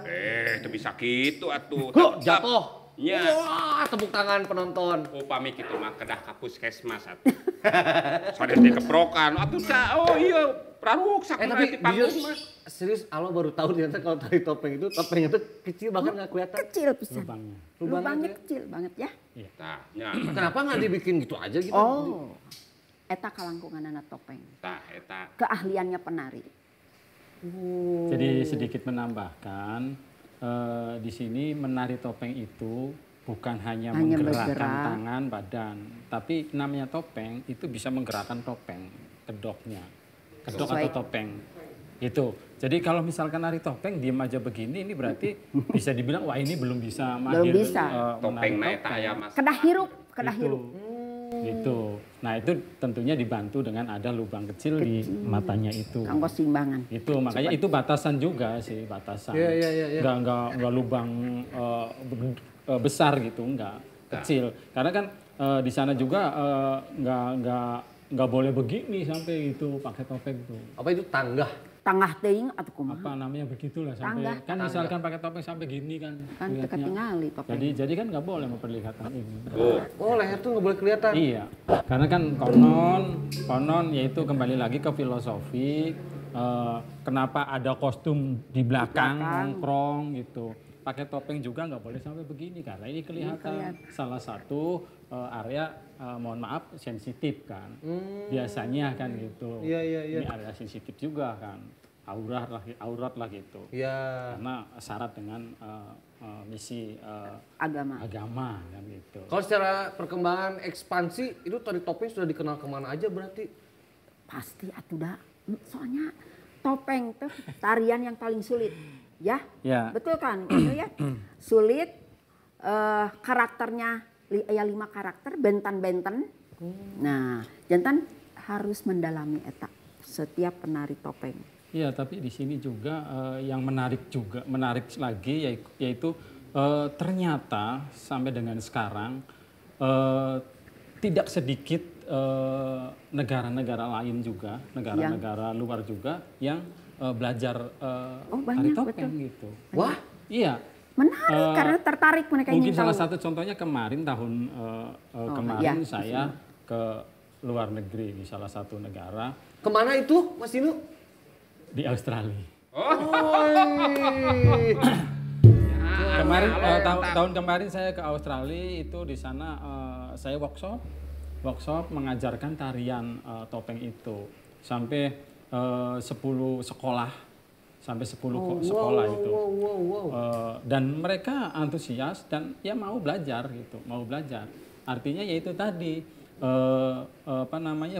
Teu bisa kitu atuh. Huh, jatuh. Nya. Wah, tepuk tangan penonton. Upami kitu mah kedah ka puskesmas atuh. Sodeh teh keprokan atuh oh iya praruksak Tapi di panggung jujur, mah. serius Alo baru tahu ternyata kalau tari topeng itu topengnya tuh kecil bahkan nggak kelihatan. Kecil pisan. Lubangnya. Lubangnya kecil banget ya. Tah, nya. Kenapa nggak dibikin gitu aja gitu? Oh. Eta kalangkunganana topeng. Tah eta. Keahliannya penari. Jadi sedikit menambahkan di sini menari topeng itu bukan hanya menggerakkan bergerak. tangan, badan, tapi namanya topeng itu bisa menggerakkan topeng, kedoknya, kedok Sesuai. atau topeng. Itu. Jadi kalau misalkan nari topeng diem aja begini, ini berarti bisa dibilang wah ini belum bisa mahir. Belum bisa. Topeng menari na eta aya Mas. Kedah hirup, kedah Itu. hirup. Gitu. Nah itu tentunya dibantu dengan ada lubang kecil di matanya itu. Kanggo simbangan. Itu makanya itu batasan juga sih, batasan. Iya. Nggak lubang besar gitu, nggak kecil. Karena kan di sana juga nggak boleh begini sampai itu pakai topeng tuh. Apa itu tangga? Tangah teuing atuh kumaha. Apa namanya begitulah sampai Tangga. kan misalkan pakai topeng sampai gini kan. Kan teu lihatnya. katingali topeng. Jadi kan nggak boleh memperlihatkan ini. Oh leher tuh nggak boleh kelihatan. Iya, karena kan konon yaitu kembali lagi ke filosofi kenapa ada kostum di belakang nongkrong gitu. Pakai topeng juga nggak boleh sampai begini karena ini kelihatan salah satu area mohon maaf sensitif kan. Biasanya kan gitu. Iya. Ini area sensitif juga kan. Aurat lah gitu. Iya. Karena syarat dengan misi agama kan gitu. Kalau secara perkembangan ekspansi itu tari topeng sudah dikenal kemana aja berarti? Pasti atuh da. Soalnya topeng tuh tarian yang paling sulit. Ya, Ya. betul kan? Gitu ya. Sulit, karakternya ya 5 karakter, benten-benten. Nah, jantan harus mendalami eta setiap penari topeng. Iya, tapi di sini juga yang menarik lagi yaitu ternyata sampai dengan sekarang tidak sedikit negara-negara lain juga, negara-negara luar juga yang belajar tari banyak, topeng betul. gitu. Wah, Iya. Menarik karena tertarik mereka Mungkin ingin salah tahu. satu contohnya kemarin iya, saya ke luar negeri di salah satu negara kemana itu Mas Inu? di Australia. Oi. Kemarin tahun kemarin saya ke Australia itu di sana saya workshop mengajarkan tarian topeng itu sampai 10 sekolah sampai 10 sekolah itu. Dan mereka antusias dan ya mau belajar gitu, mau belajar. Artinya yaitu tadi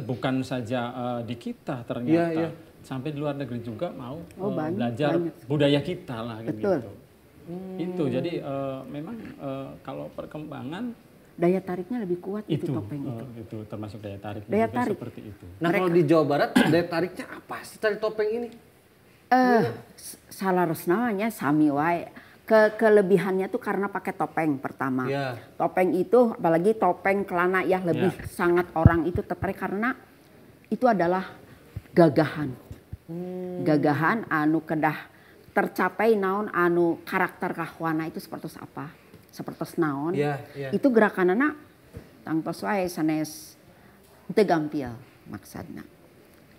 bukan saja di kita ternyata sampai di luar negeri juga mau belajar budaya kita lah gitu. Itu jadi memang kalau perkembangan daya tariknya lebih kuat itu topeng itu. Itu termasuk daya tarik Daya juga tarik. seperti itu. Nah kalau di Jawa Barat daya tariknya apa sih tari topeng ini? Salah namanya sami wae. Kelebihannya tuh karena pakai topeng pertama. Iya. Topeng itu apalagi topeng kelana ya lebih sangat orang itu tertarik karena itu adalah gagahan. Gagahan anu kedah tercapai naon anu karakter kahwana itu seperti apa? Seperti naon? Itu gerakanana tangtos wae sanes teu gampil maksudna.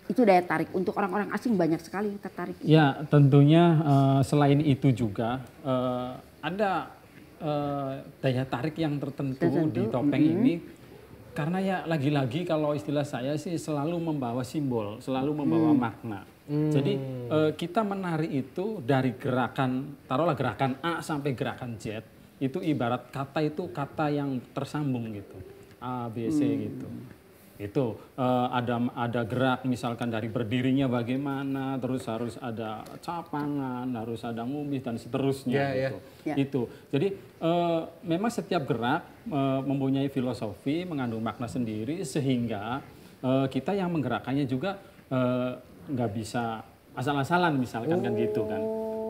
Itu daya tarik untuk orang-orang asing banyak sekali yang tertarik. Ya tentunya selain itu juga ada daya tarik yang tertentu di topeng ini. Karena ya lagi-lagi kalau istilah saya sih selalu membawa simbol, selalu membawa makna. Jadi kita menari itu dari gerakan, taruhlah gerakan A sampai gerakan Z, itu ibarat kata itu kata yang tersambung gitu. A, B, C gitu. Itu ada gerak misalkan dari berdirinya bagaimana, terus harus ada capangan, harus ada ngumis dan seterusnya gitu. Itu. Jadi memang setiap gerak mempunyai filosofi, mengandung makna sendiri sehingga kita yang menggerakkannya juga nggak bisa asal-asalan misalkan kan gitu kan.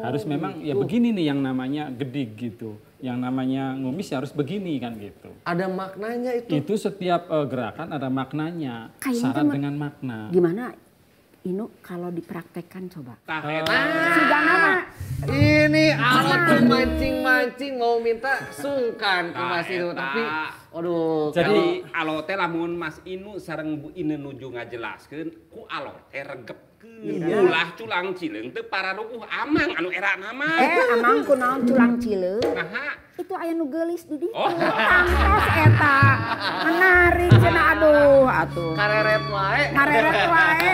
Harus memang ya begini nih yang namanya gedik gitu. Yang namanya ngumis ya harus begini kan gitu. Ada maknanya itu. Itu setiap gerakan ada maknanya, syarat dengan makna. Gimana Inu kalau dipraktekkan coba? Ini awal tuh mancing-mancing mau minta sungkan ke Mas Inu. Tapi aduh. Jadi alo teh lamun Mas Inu sareng Bu Ine nuju ngajelaskeun ku alo teh regep. Ulah culang cileung teu pararukuh amang anu era nama. Amang kunaon culang cileung? Naha? Itu aya nu geulis di ditu. Tangkas eta. Menarik cenah aduh atuh. Kareret wae. Kareret wae.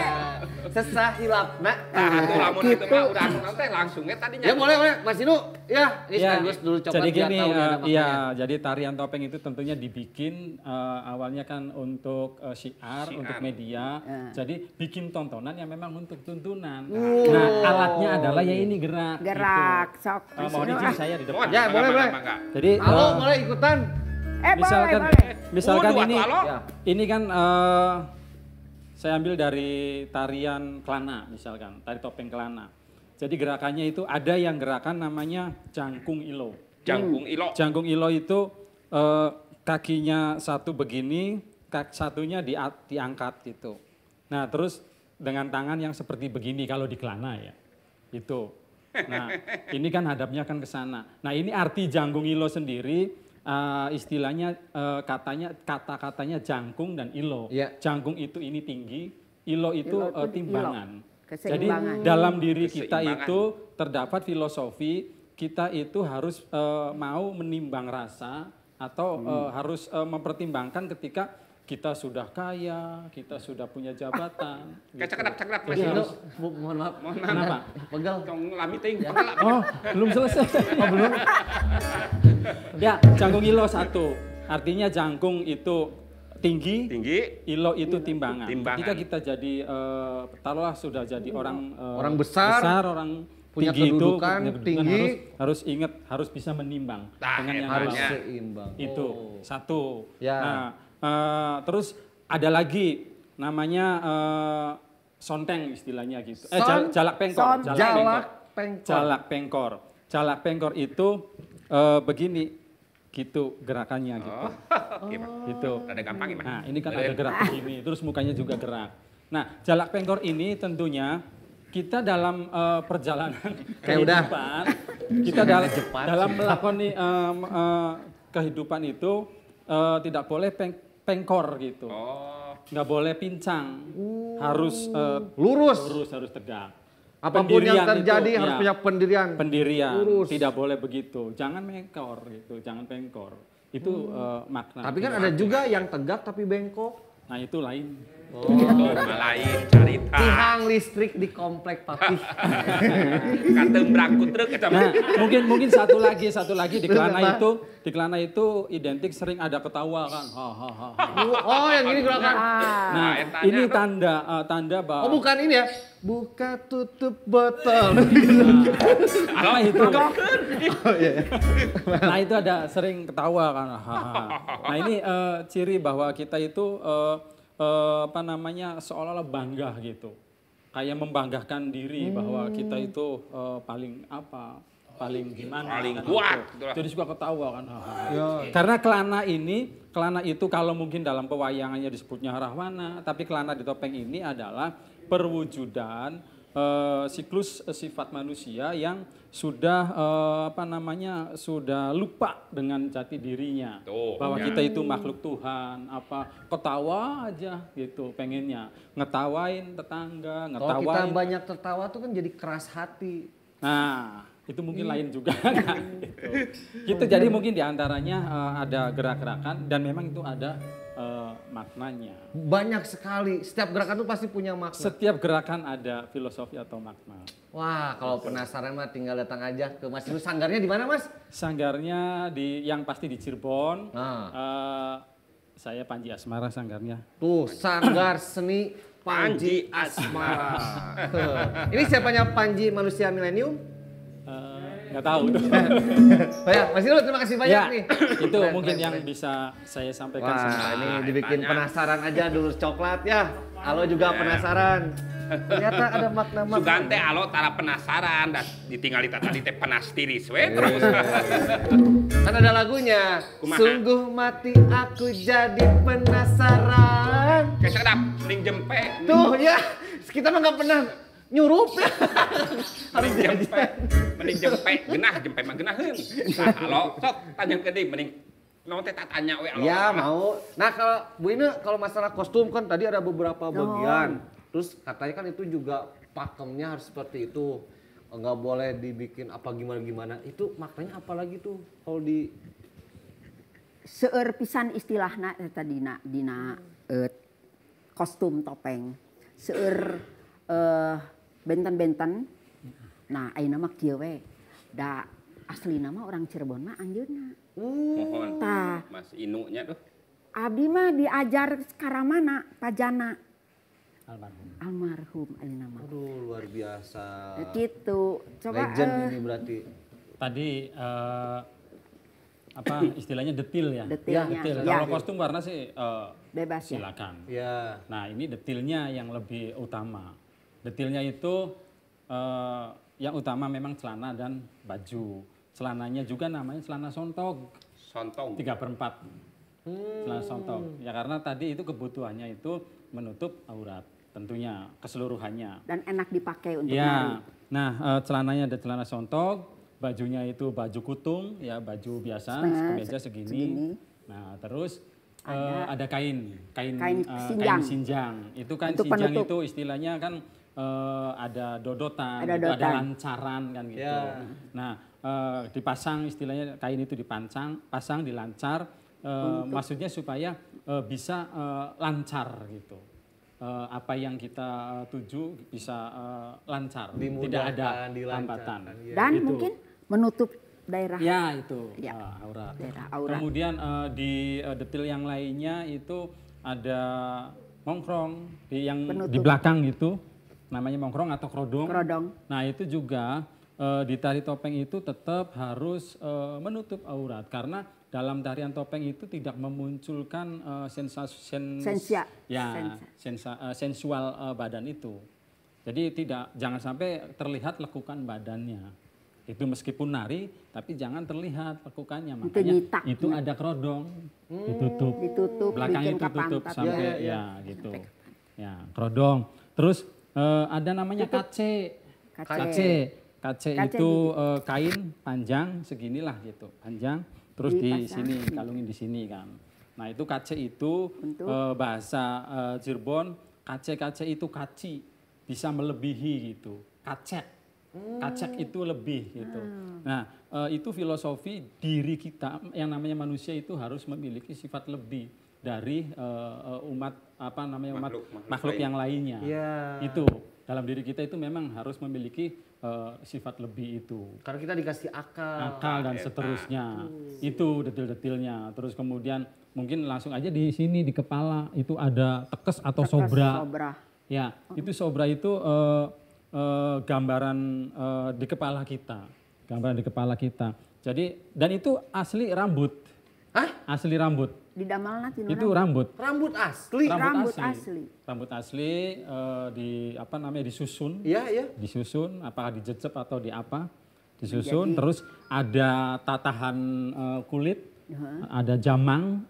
Sesah hilapna. Atuh lamun itu mah udah anu teh langsung tadinya. Ya boleh Mas Inu. Ya, ini sekaligus dulu coba jadi biar gini, tahu nih ada maknanya. jadi tarian topeng itu tentunya dibikin awalnya kan untuk syiar, untuk media. Jadi bikin tontonan yang memang untuk tuntunan. Nah, alatnya adalah ya ini gerak. Gerak, gitu. sok. Mohon izin saya di depan. Ya, boleh. Jadi Halo, boleh ikutan? Misalkan boleh. ini kan saya ambil dari tarian Kelana misalkan, tari topeng Kelana. Jadi gerakannya itu ada yang gerakan namanya jangkung ilo. Jangkung ilo. Jangkung ilo itu kakinya satu begini, satunya diangkat gitu. Nah terus dengan tangan yang seperti begini kalau di Kelana ya, itu. Nah ini kan hadapnya kan ke sana. Nah ini arti jangkung ilo sendiri istilahnya kata-katanya jangkung dan ilo. Jangkung itu ini tinggi, ilo itu timbangan. Jadi dalam diri kita itu terdapat filosofi kita itu harus mau menimbang rasa atau harus mempertimbangkan ketika kita sudah kaya, kita sudah punya jabatan. Cakep. Jadi harus, mohon maaf. kenapa? Pegal. Cong lamiting. Oh, belum selesai. Oh, belum. Ya, jangkung ilo satu. Artinya jangkung itu tinggi, ilo itu timbangan. Ketika kita jadi, taruhlah sudah jadi orang besar, orang punya tinggi kedudukan, tinggi, harus ingat, harus bisa menimbang dengan yang harus bawah. seimbang. Itu satu. Ya. Nah, terus ada lagi namanya sonteng istilahnya gitu. Jalak pengkor. Jalak pengkor itu begini. Gitu gerakannya gitu. Gitu. Ada gampang gimana? Nah, ini kan ada gerak begini, terus mukanya juga gerak. Nah, jalak pengkor ini tentunya kita dalam perjalanan kehidupan, kita dalam melakoni kehidupan itu tidak boleh pengkor gitu. Nggak boleh pincang. Harus lurus, harus tegak. Apapun yang Pendirian terjadi itu, harus punya pendirian. Lurus. Tidak boleh begitu. Jangan mengkor gitu, jangan pengkor. Itu makna. Tapi kan ada juga yang tegak tapi bengkok. Nah itu lain. Lain cerita. Tiang listrik di komplek papi. Katem berangkut truk Nah, mungkin satu lagi di Kelana itu identik sering ada ketawa kan. Oh, yang ini gerakan. Nah, ini tanda bahwa Oh, bukan ini ya. Buka tutup botol. Nah, itu. Nah, itu ada sering ketawa kan. Nah, ini ciri bahwa kita itu seolah-olah bangga gitu. Kayak membanggakan diri bahwa kita itu paling gimana. Paling kan kuat. gitu. Jadi suka ketawa kan. Karena Kelana itu kalau mungkin dalam pewayangannya disebutnya rahwana, tapi Kelana di topeng ini adalah perwujudan siklus sifat manusia yang sudah sudah lupa dengan jati dirinya. Tuh, Bahwa ya. kita itu makhluk Tuhan, ketawa aja gitu pengennya. Ngetawain tetangga, Kalau kita ngetawain. banyak tertawa tuh kan jadi keras hati. Nah, itu mungkin lain juga kan gitu. Gitu, jadi mungkin diantaranya ada gerak-gerakan dan memang itu ada maknanya. Banyak sekali, setiap gerakan tuh pasti punya makna. Setiap gerakan ada filosofi atau makna. Wah, kalau penasaran mah tinggal datang aja ke Mas Inu. Sanggarnya di mana, Mas? Sanggarnya yang pasti di Cirebon. Nah. Saya Panji Asmara sanggarnya. Tuh, Sanggar Seni Panji Asmara. Ini siapanya Panji manusia milenium? Nggak tahu tuh. Oh ya, Mas Inu terima kasih banyak Ya, nih. itu Keren, mungkin keren, yang keren. bisa saya sampaikan. Wah, ini dibikin Tanya. penasaran aja dulu coklat ya. Alo juga penasaran. Ternyata ada makna-makna. Sugante alo tara penasaran dan ditinggali tadi teh panas tiris we terus. Kan ada lagunya. Kumaha? Sungguh mati aku jadi penasaran. Kayak sedap mending jempe. Tuh ya, kita mah nggak pernah nyurup ya. Harus Mending jempe. jadi. Mending jempe genah jempe mah genaheun. Nah, alo sok tanya ke dia mending naon teh tanya we alo. Ya mau. Nah kalau Bu Ine kalau masalah kostum kan tadi ada beberapa bagian. Terus katanya kan itu juga pakemnya harus seperti itu. Nggak boleh dibikin apa gimana-gimana. Itu maknanya apa lagi tuh kalau di Seueur pisan istilahna eta dina kostum topeng. Seueur benten-benten. Nah, ayeuna mah kieu we. Da aslina mah orang Cirebon mah anjeunna. Mohon. Tah, Mas Inunya tuh. abdi mah diajar karamana pajana Almarhum. almarhum ayeuna mah. Aduh luar biasa. Gitu. Coba Legend ini berarti. Tadi istilahnya detil ya. detailnya. Detil. Ya, Kalau kostum warna sih bebas ya. silakan. Ya. Nah, ini detilnya yang lebih utama. Detilnya itu yang utama memang celana dan baju. Celananya juga namanya celana sontog, Sontong. 3/4. Celana sontog. Ya karena tadi itu kebutuhannya itu menutup aurat tentunya keseluruhannya. Dan enak dipakai untuk nari. Ya. Nah, celananya ada celana sontog, bajunya itu baju kutung, ya baju biasa, kemeja segini. Nah, terus ada kain sinjang. sinjang. Itu kain Untuk sinjang penutup. itu istilahnya kan ada dodotan, Ada gitu, ada dodotan. lancaran kan gitu. Ya. Nah, dipasang istilahnya kain itu pasang dilancar, maksudnya supaya bisa lancar gitu. Apa yang kita tuju bisa lancar, tidak ada Dimudahkan, dilancarkan, hambatan. ya. Dan Gitu. mungkin menutup daerah Ya itu Ya. aurat. daerah aurat. Kemudian di detil yang lainnya itu ada mongkrong yang Penutup. di belakang gitu, namanya mongkrong atau krodong. Krodong. Nah itu juga di tari topeng itu tetap harus menutup aurat karena dalam tarian topeng itu tidak memunculkan sensual badan itu. Jadi jangan sampai terlihat lekukan badannya. Itu meskipun nari tapi jangan terlihat lekukannya. Itu Makanya nyitak. itu ada krodong ditutup. Ditutup, Belakang bikin itu tutup kapantat. sampai Ya, gitu. Ya, krodong. Terus ada namanya kace. Kace. Kace Kace itu kain panjang seginilah gitu, panjang. Terus di Dipasang. sini kalungin di sini kan. Nah itu kace itu Untuk? bahasa Cirebon, kace itu kaci, bisa melebihi gitu. Kacek, kacek itu lebih gitu. Nah itu filosofi diri kita yang namanya manusia itu harus memiliki sifat lebih dari umat makhluk yang lainnya. Ya. Itu dalam diri kita itu memang harus memiliki sifat lebih itu. Karena kita dikasih akal. Dan seterusnya. Itu detil-detilnya. Terus kemudian mungkin langsung aja di sini di kepala itu ada tekes atau sobra. Ya, itu sobra itu gambaran di kepala kita. Gambaran di kepala kita. Jadi dan itu asli rambut. Hah? Asli rambut. Di damalna tina Itu rambut. Rambut asli. Rambut asli. Rambut asli disusun. Iya, iya. Disusun, apakah dijecep atau di apa? Disusun, terus ada tatahan kulit, ada jamang,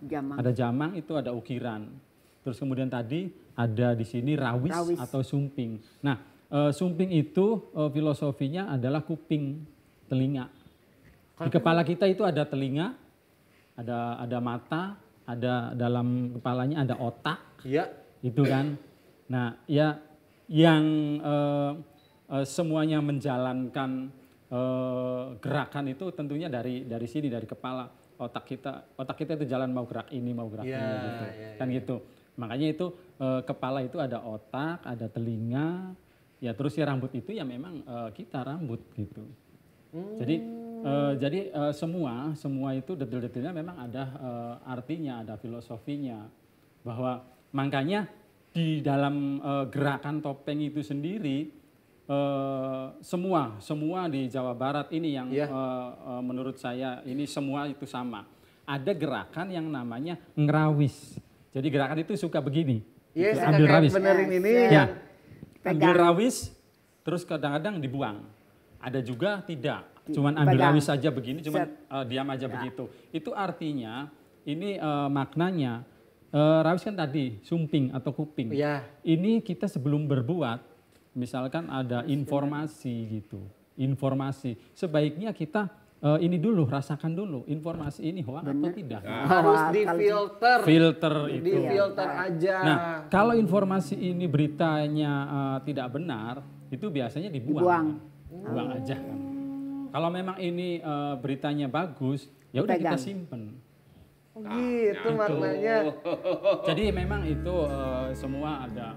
itu ada ukiran. Terus kemudian tadi ada di sini rawis. Atau sumping. Nah, Sumping itu filosofinya adalah kuping, telinga. Di kepala kita itu ada telinga, ada mata, ada dalam kepalanya ada otak. Iya. Itu kan. Nah, ya yang semuanya menjalankan gerakan itu tentunya dari sini, dari kepala. Otak kita itu jalan mau gerak ini gitu. Kan gitu. Makanya itu kepala itu ada otak, ada telinga, ya terus ya rambut itu ya memang kita rambut gitu. Jadi semua itu detail-detailnya memang ada artinya, ada filosofinya. Bahwa makanya di dalam gerakan topeng itu sendiri semua di Jawa Barat ini yang menurut saya ini semua itu sama. Ada gerakan yang namanya ngerawis. Jadi gerakan itu suka begini. Iya, gitu, ambil rawis. Benerin ini. Ya, ambil rawis, terus kadang-kadang dibuang. Ada juga tidak, cuman ambil rawis saja begini, cuman diam aja begitu. Itu artinya ini maknanya rawis kan tadi sumping atau kuping. Iya. Ini kita sebelum berbuat, misalkan ada informasi gitu, informasi sebaiknya kita ini dulu rasakan dulu informasi ini hoax atau tidak. Harus difilter. Filter itu. Difilter aja. Nah, kalau informasi ini beritanya tidak benar, itu biasanya dibuang. Buang aja kan. Kalau memang ini beritanya bagus, ya udah kita simpen. Gitu maknanya. Jadi memang itu semua ada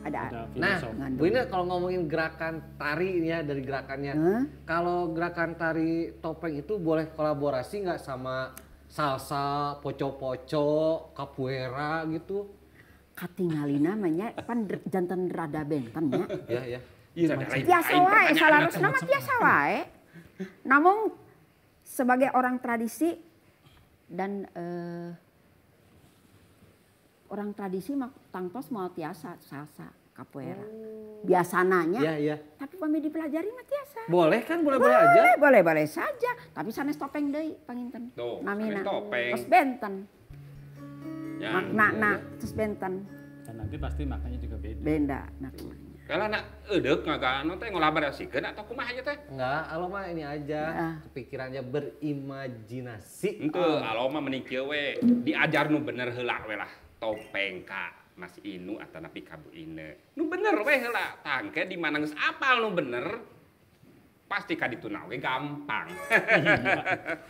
Ada Nah, filosofi. Bu Ine kalau ngomongin gerakan tari ini ya dari gerakannya, kalau gerakan tari topeng itu boleh kolaborasi nggak sama salsa, poco-poco, capoeira gitu? katingalina namanya pan jantan rada benten ya. Ya, ya. Tiasa wae, salarus nama tiasa wae. Namun sebagai orang tradisi dan orang tradisi tangtos mau tiasa salsa capoeira. Biasananya. Iya, iya. Tapi pami dipelajari mah tiasa. Boleh kan? Boleh-boleh aja. Boleh saja. Tapi sanes topeng deui panginten. Tuh, Namina. sanes topeng. Terus benten. Ya, Makna terus benten. Dan nanti pasti makanya juga beda. Benda maknanya. kalau anak edek ngagano teh ngolaborasikeun atau kumaha aja teh? Enggak, alo mah ini aja kepikirannya berimajinasi. Henteu, alo mah mending kieu we, diajar nu bener heula we lah. Topeng ka Mas Inu atau napi ka Bu Ine. Nu bener we heula, tangke di mana geus apal nu bener. Pasti ka dituna we gampang.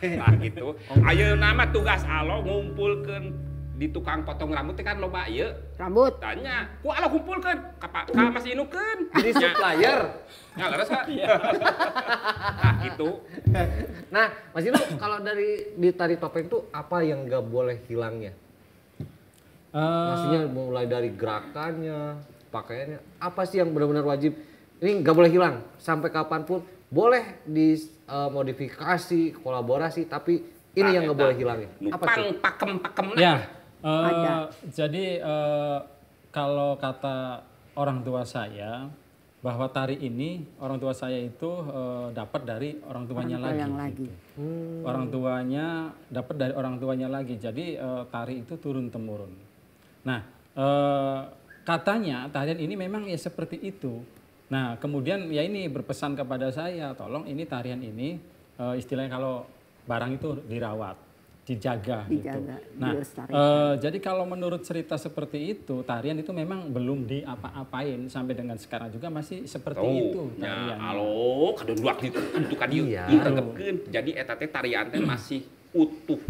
Nah gitu. Ayeuna mah tugas alo ngumpulkeun di tukang potong rambut teh kan loba ieu. Rambut. Tanya, ku alo kumpulkeun ka Mas Inu keun. Jadi supplier. Ya leres kan? Nah gitu. Nah, Mas Inu kalau di tari topeng tuh apa yang nggak boleh hilangnya? Maksudnya mulai dari gerakannya, pakaiannya, apa sih yang benar-benar wajib? Ini nggak boleh hilang sampai kapanpun. Boleh dimodifikasi, kolaborasi, tapi ini yang nggak boleh hilangnya. Apa sih? Pakem Ya, jadi kalau kata orang tua saya bahwa tari ini orang tua saya itu dapat dari orang tuanya lagi. Orang tuanya dapat dari orang tuanya lagi. Jadi tari itu turun temurun. Nah, katanya tarian ini memang ya seperti itu. Nah, kemudian ya ini berpesan kepada saya, tolong ini tarian ini istilahnya kalau barang itu dirawat, dijaga gitu. Nah, jadi kalau menurut cerita seperti itu, tarian itu memang belum diapa-apain sampai dengan sekarang juga masih seperti itu tarian. Ya, alo, kadon duak itu untuk kadieu ditetepkeun. Jadi eta teh tarian teh masih utuh.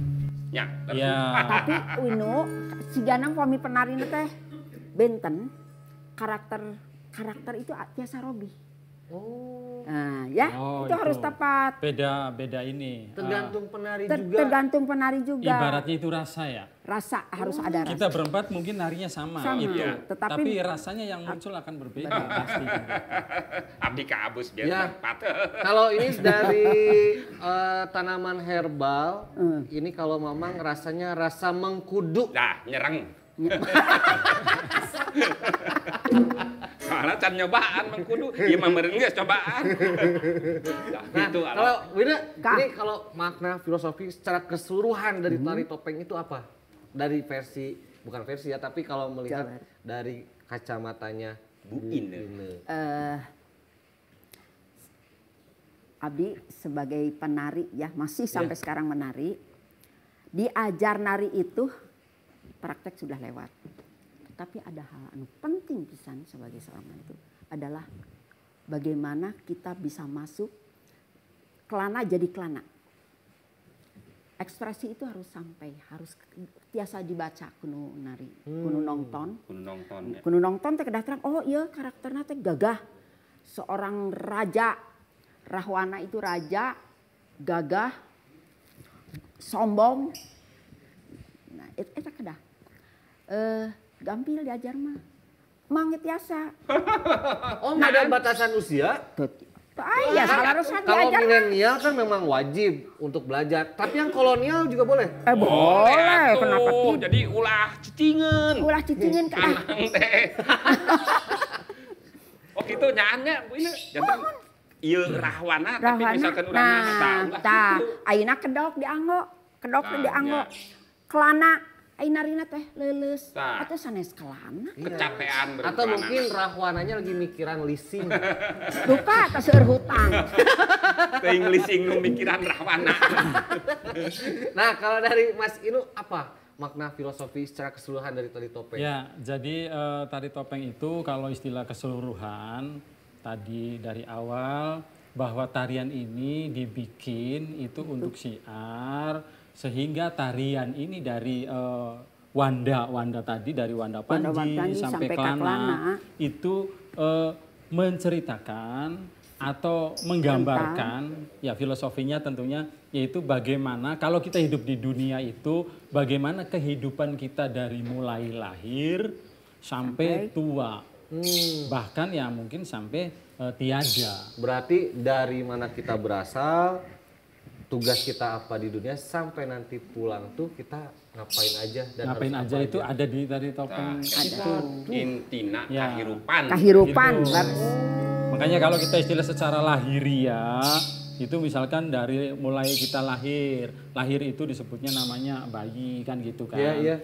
Ya. Tapi Wino, sigana pami penarina teh benten karakter itu tiasa Robi. Nah, ya itu harus tepat. Beda ini. Tergantung penari juga. Tergantung penari juga. Ibaratnya itu rasa ya. Rasa harus ada rasa. Kita berempat mungkin narinya sama. Gitu. Tapi rasanya yang muncul akan berbeda pasti. Abdi ka abus biar Ya. tempat. Kalau ini dari tanaman herbal, ini kalau Mamang rasanya rasa mengkudu. Nah, nyereng. Soalnya can nyobaan mengkudu, ieu mah meureun geus cobaan. Nah, gitu kalau Wina, ini kalau makna filosofi secara keseluruhan dari tari topeng itu apa? Dari bukan versi ya, tapi kalau melihat dari kacamatanya Bu Ine. Abi sebagai penari ya masih sampai sekarang menari. Diajar nari itu praktek sudah lewat. Tapi ada hal anu penting pisan sebagai seorang itu adalah bagaimana kita bisa masuk kelana jadi kelana. Ekspresi itu harus sampai, harus tiasa dibaca kuno nari, kuno nonton. Kuno nonton teh kedah terang, oh iya karakternya teh gagah. Seorang raja, Rahwana itu raja, gagah, sombong. Nah, itu kedah. Gampil diajar mah. Mangit tiasa. Oh, nggak ada batasan usia? Ya seharusnya Kalau diajar. milenial kan memang wajib untuk belajar. Tapi yang kolonial juga boleh. Boleh, atuh. kenapa tidak? Jadi ulah cicingan. Ulah cicingin ke Anang teh. Oh gitu nyaannya Bu Ine. Jantan ieu Rahwana tapi misalkan urang nah, tah ayeuna kedok dianggo, ya. kelana ayeuna narina teh leuleus. Tah. Atuh sanes kelana. kecapean Atau berkelana. mungkin Rahwananya lagi mikiran leasing. Lupa atau seueur hutang. teuing leasing nu mikiran Rahwana. Nah, kalau dari Mas Inu apa makna filosofi secara keseluruhan dari tari topeng? Ya, jadi tari topeng itu kalau istilah keseluruhan tadi dari awal bahwa tarian ini dibikin itu untuk syiar sehingga tarian ini dari Wanda tadi dari Wanda Panji sampai Kelana itu menceritakan atau menggambarkan ya filosofinya tentunya yaitu bagaimana kalau kita hidup di dunia itu bagaimana kehidupan kita dari mulai lahir sampai tua bahkan ya mungkin sampai tiada. Berarti dari mana kita berasal, tugas kita apa di dunia sampai nanti pulang tuh kita ngapain aja dan Ngapain harus aja apa itu ada di tari topeng itu. Intina Ya. Kahirupan. Gitu. Makanya kalau kita istilah secara lahiriah itu misalkan dari mulai kita lahir itu disebutnya namanya bayi kan gitu kan. Iya, iya.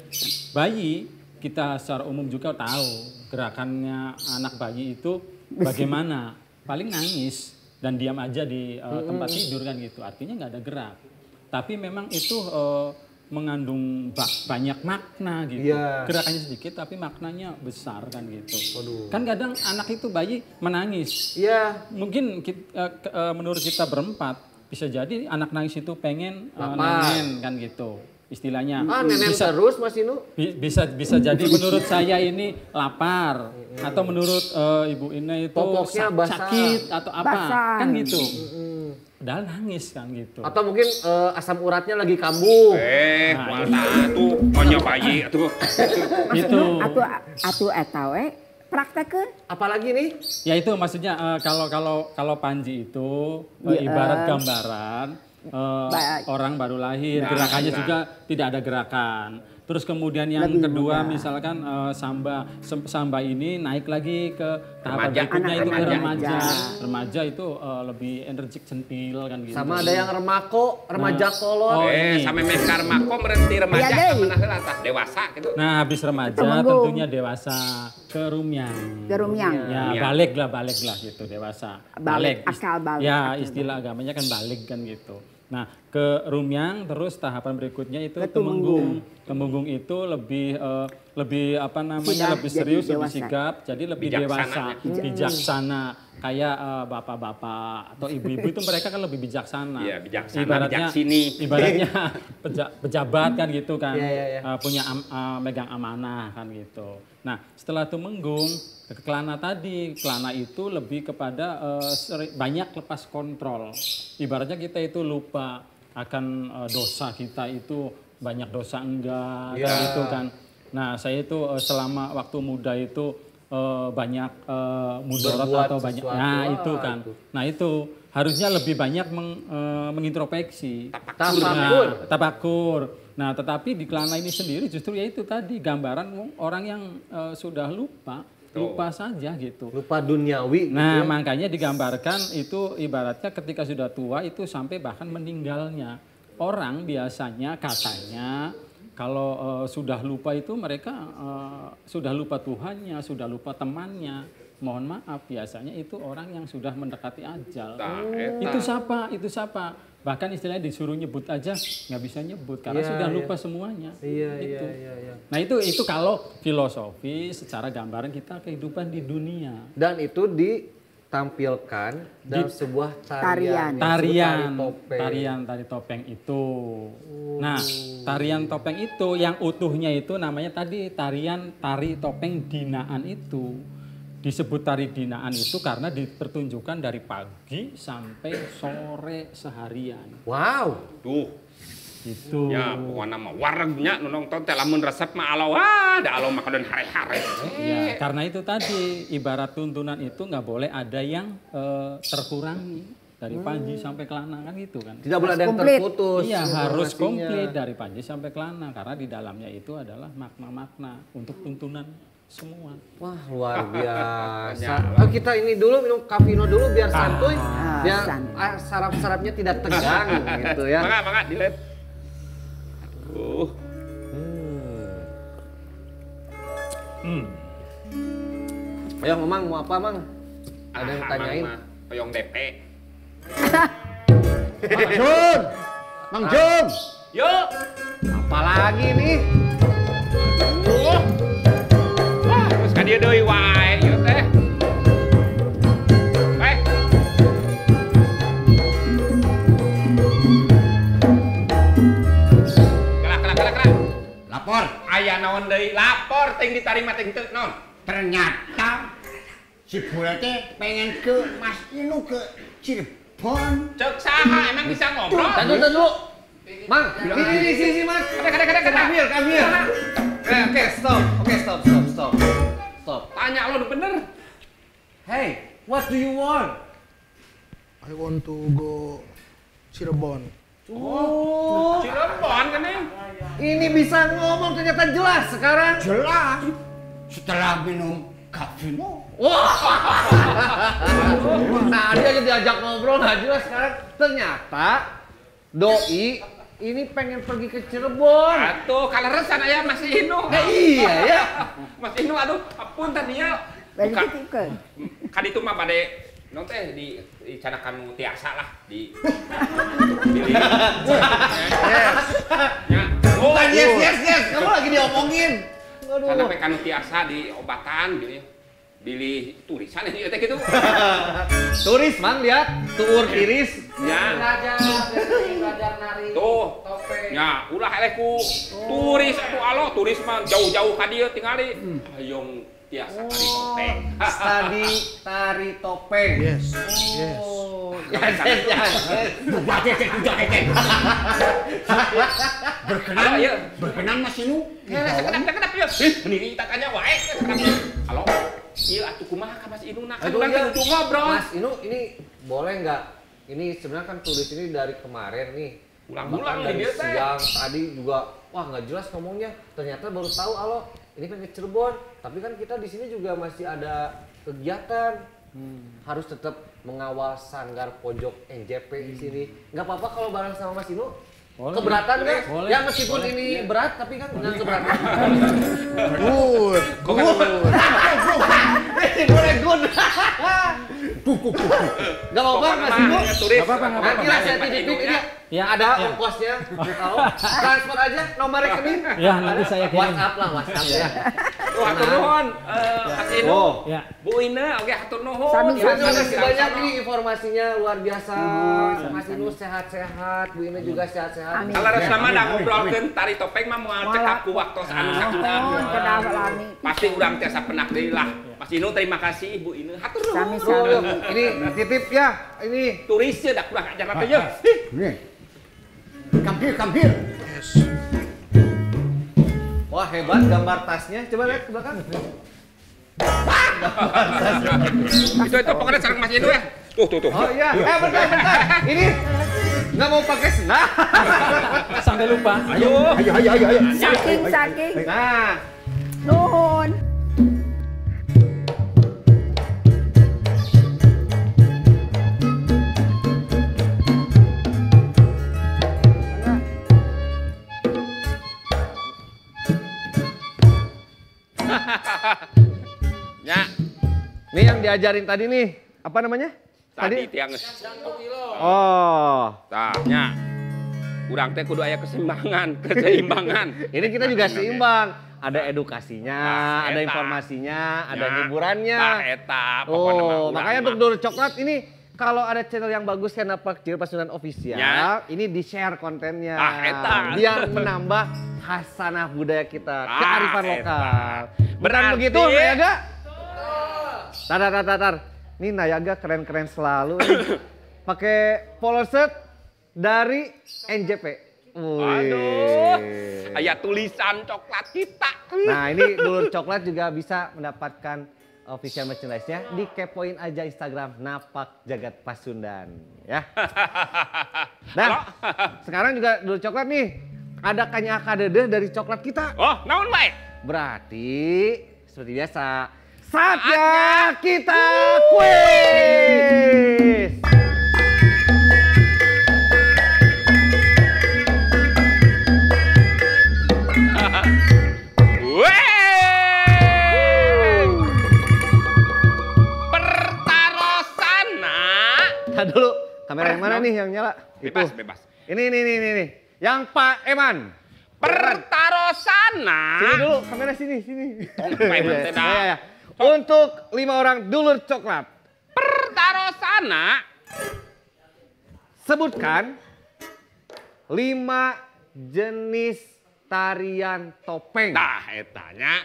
Bayi kita secara umum juga tahu gerakannya anak bayi itu bagaimana. Paling nangis dan diam aja di tempat tidur kan gitu. Artinya nggak ada gerak. Tapi memang itu mengandung banyak makna gitu. Iya. Gerakannya sedikit tapi maknanya besar kan gitu. Waduh. Kan kadang anak itu bayi menangis. Iya. Mungkin menurut kita berempat bisa jadi anak nangis itu pengen Lapar. nenen kan gitu istilahnya. Nenen terus Mas Inu? Bisa jadi menurut saya ini lapar atau menurut Ibu Ine itu Popoknya basah. sakit atau apa Basah. kan gitu. Padahal nangis kan gitu. Atau mungkin asam uratnya lagi kambuh. Kuala tuh konyo bayi tuh. Gitu. Atuh eta we praktekeun. Apalagi nih? Ya itu maksudnya kalau Panji itu ibarat gambaran orang baru lahir, gerakannya juga tidak ada gerakan. Terus kemudian yang Lebih kedua muda. misalkan Samba ini naik lagi ke tahapan Remaja. berikutnya Anak itu ke remaja. remaja. Remaja itu lebih energik centil kan gitu. Sama ada yang remaja kolot. Oh, ini. Sampai mekar mako berhenti remaja Iya, deh. menah heula tah dewasa gitu. Nah habis remaja Temenggung. tentunya dewasa ke rumyang. Gerumyang. Ya Rumyang. balik lah gitu dewasa. Balik, akal balik, Ya akal istilah agamanya kan balik kan gitu. Nah ke rumyang terus tahapan berikutnya itu Ke temenggung. Temenggung itu lebih apa namanya Sudah lebih jadi serius, lebih dewasa. sigap, jadi lebih Bijaksana. dewasa, bijaksana. Kayak bapak-bapak atau ibu-ibu itu mereka kan lebih bijaksana. Iya, bijaksana, bijaksini. Ibaratnya pejabat kan gitu kan, Iya, iya, iya. punya megang amanah kan gitu. Nah setelah Temenggung ke Kelana tadi, Kelana itu lebih kepada banyak lepas kontrol. Ibaratnya kita itu lupa akan dosa kita itu banyak dosa enggak Iya. kan gitu kan. Nah saya itu selama waktu muda itu banyak mudarat Berbuat atau banyak, sesuatu. nah Ah, itu kan. itu. Nah itu harusnya lebih banyak mengintrospeksi. Tafakur. Tafakur. Nah, tetapi di Kelana ini sendiri justru ya itu tadi gambaran orang yang sudah lupa saja gitu. Lupa duniawi. Nah, gitu ya. makanya digambarkan itu ibaratnya ketika sudah tua itu sampai bahkan meninggalnya. Orang biasanya katanya kalau sudah lupa itu mereka sudah lupa Tuhannya, sudah lupa temannya. mohon maaf biasanya itu orang yang sudah mendekati ajal. Tah, eta. Itu siapa? Bahkan istilahnya disuruh nyebut aja nggak bisa nyebut karena Iya, sudah iya. lupa semuanya. Iya, Itu. iya. Nah itu kalau filosofi secara gambaran kita kehidupan di dunia. Dan itu ditampilkan dalam sebuah tarian. Tari topeng itu. Nah, tarian topeng itu yang utuhnya itu namanya tadi tari topeng dinaan itu. Disebut tari dinaan itu karena dipertunjukkan dari pagi sampai sore seharian. Wow. Tuh. Itu. Ya, pokoknya mah wargnya nu nonton teh lamun resep mah alo da alo makanan hare-hare. Ya, karena itu tadi ibarat tuntunan itu nggak boleh ada yang terkurangi dari Panji sampai Kelana kan gitu kan. Tidak boleh ada yang komplit. terputus. Iya harus informasinya. komplit dari Panji sampai Kelana karena di dalamnya itu adalah makna-makna untuk tuntunan semua. Wah luar biasa. Oh, kita ini dulu minum Cafino dulu biar santuy, biar santuy. saraf-sarafnya tidak tegang gitu ya. Mangga dilihat. Ayo Mamang mau apa Mang? Ada yang tanyain. Peyong DP. Mang Jun! Mang Jun! Yuk. Apalagi nih? Terus kan dia deui wae ieu teh. Baik. Kelak. Lapor. Aya naon deui? Lapor ting ditarima ting teu naon? Ternyata si Bule teh pengen ke Mas Inu ke Cirebon. Cek saha emang bisa ngobrol? Tunggu dulu. Mang, ini sini Mas. Kada. Come here. Oke, stop. Tanya lo bener. Hey, what do you want? I want to go Cirebon. Oh, Cirebon kan nih? ini bisa ngomong ternyata jelas sekarang. Jelas. Setelah minum Cafino. Tadi aja diajak ngobrol nggak jelas sekarang. Ternyata Doi ini pengen pergi ke Cirebon. Atuh, kaleresan aya Mas Inu. Nah, iya ya. Mas Inu aduh, apun tadinya. Balik Bukan, ke kan itu mah pada non teh di canakan tiasa lah di ya. Bukan yes. Kamu lagi diomongin. Karena kanu tiasa di obatan gitu ya. Bili tulisan ini teh gitu. Turis Mang lihat, tuur tiris. Ya. Belajar nari. Tuh. Ya, ulah eleh ku turis atuh alo, turis mah jauh-jauh ka dieu tingali. Hayong tiasa tari topeng. Studi tari topeng. Yes. Oh, Yes. Halo, iya. Berkenan Mas Inu. Kenapa ya? Mending kita tanya wae. Halo. Iya atuh kumaha ka Mas Inu nak Aduh, urang iya. kudu ngobrol. Mas Inu ini boleh nggak? Ini sebenarnya kan tulis ini dari kemarin nih. Ulang-ulang Bahkan dari nih, dia teh. siang tadi juga wah nggak jelas ngomongnya. Ternyata baru tahu alo ini kan ke Cirebon. Tapi kan kita di sini juga masih ada kegiatan. Harus tetap mengawal sanggar pojok NJP di sini. Nggak apa-apa kalau bareng sama Mas Inu. Boleh. Keberatan nggak? Boleh. Ya meskipun ini berat tapi kan nggak keberatan. Good. Kok kan Boleh good. Gak apa-apa Mas Inu. turis. Nanti lah saya titipin ini. Ya, Ada ya. ongkosnya. Tahu? Transfer aja nomor rekening. Ya nanti saya kirim. WhatsApp ya. Wah, hatur nuhun. Mas Inu. Oh. Ya. Bu Ine, oke hatur nuhun. Sami, Ya, Terima kasih silakan. banyak ini informasinya luar biasa. Mas Inu sehat-sehat, Bu Ine juga sehat-sehat. Amin. Kalau resna mah da ngobrolkeun tari topeng mah moal cekap ku waktos anu sakitu. Kedalami. Pasti urang tiasa penak deui lah. Mas Inu terima kasih Bu Ine. Hatur nuhun. Sami-sami. Ini titip ya. Ini Turisnya dah kurang ajar teh ya. Nih. Come here. Yes. wah hebat gambar tasnya. Coba lihat ke belakang. Itu pokoknya sareng Mas Inu ya. Tuh. Oh iya. Bentar. Ini nggak mau pakai senang. Sampai lupa. Ayo. Ayo. Saking. Nah. Nuhun. Ya. Nih yang diajarin tadi nih, apa namanya? Tadi tiang. Oh. Tanya. Urang teh kudu aya keseimbangan. Ini kita juga seimbang. Ada edukasinya, ada eta. informasinya, ada Ya. hiburannya. Tah eta pokona mah Oh, urang makanya mah. untuk Dulur Coklat ini kalau ada channel yang bagus kan apa Ciri Pasundan Official, Ya. ini di-share kontennya. Ah, eta. Biar menambah khasanah budaya kita, Ah, kearifan eta. lokal. Bukan Berarti- begitu, Nayaga? Tar. Ini Nayaga keren-keren selalu. nih. Pakai polo shirt dari NJP. Wih. Aduh. Aya tulisan coklat kita. Nah ini Dulur Coklat juga bisa mendapatkan official merchandise-nya. Dikepoin aja Instagram Napak Jagat Pasundan. Ya. Nah sekarang juga Dulur Coklat nih. Ada kanyaka dedeh dari coklat kita. Oh, naon bae? Berarti seperti biasa. Saatnya kita kuis. Weh! Pertarosana. Nah dulu kamera yang mana nih yang nyala? Bebas, Itu. bebas. Ini. Yang Pak Eman. Pertarosana. Sini dulu, kamera sini. Tong Pak Eman teh dah. Ya. Untuk 5 orang Dulur Coklat, Pertarosana. sebutkan 5 jenis tarian topeng. Tah etanya.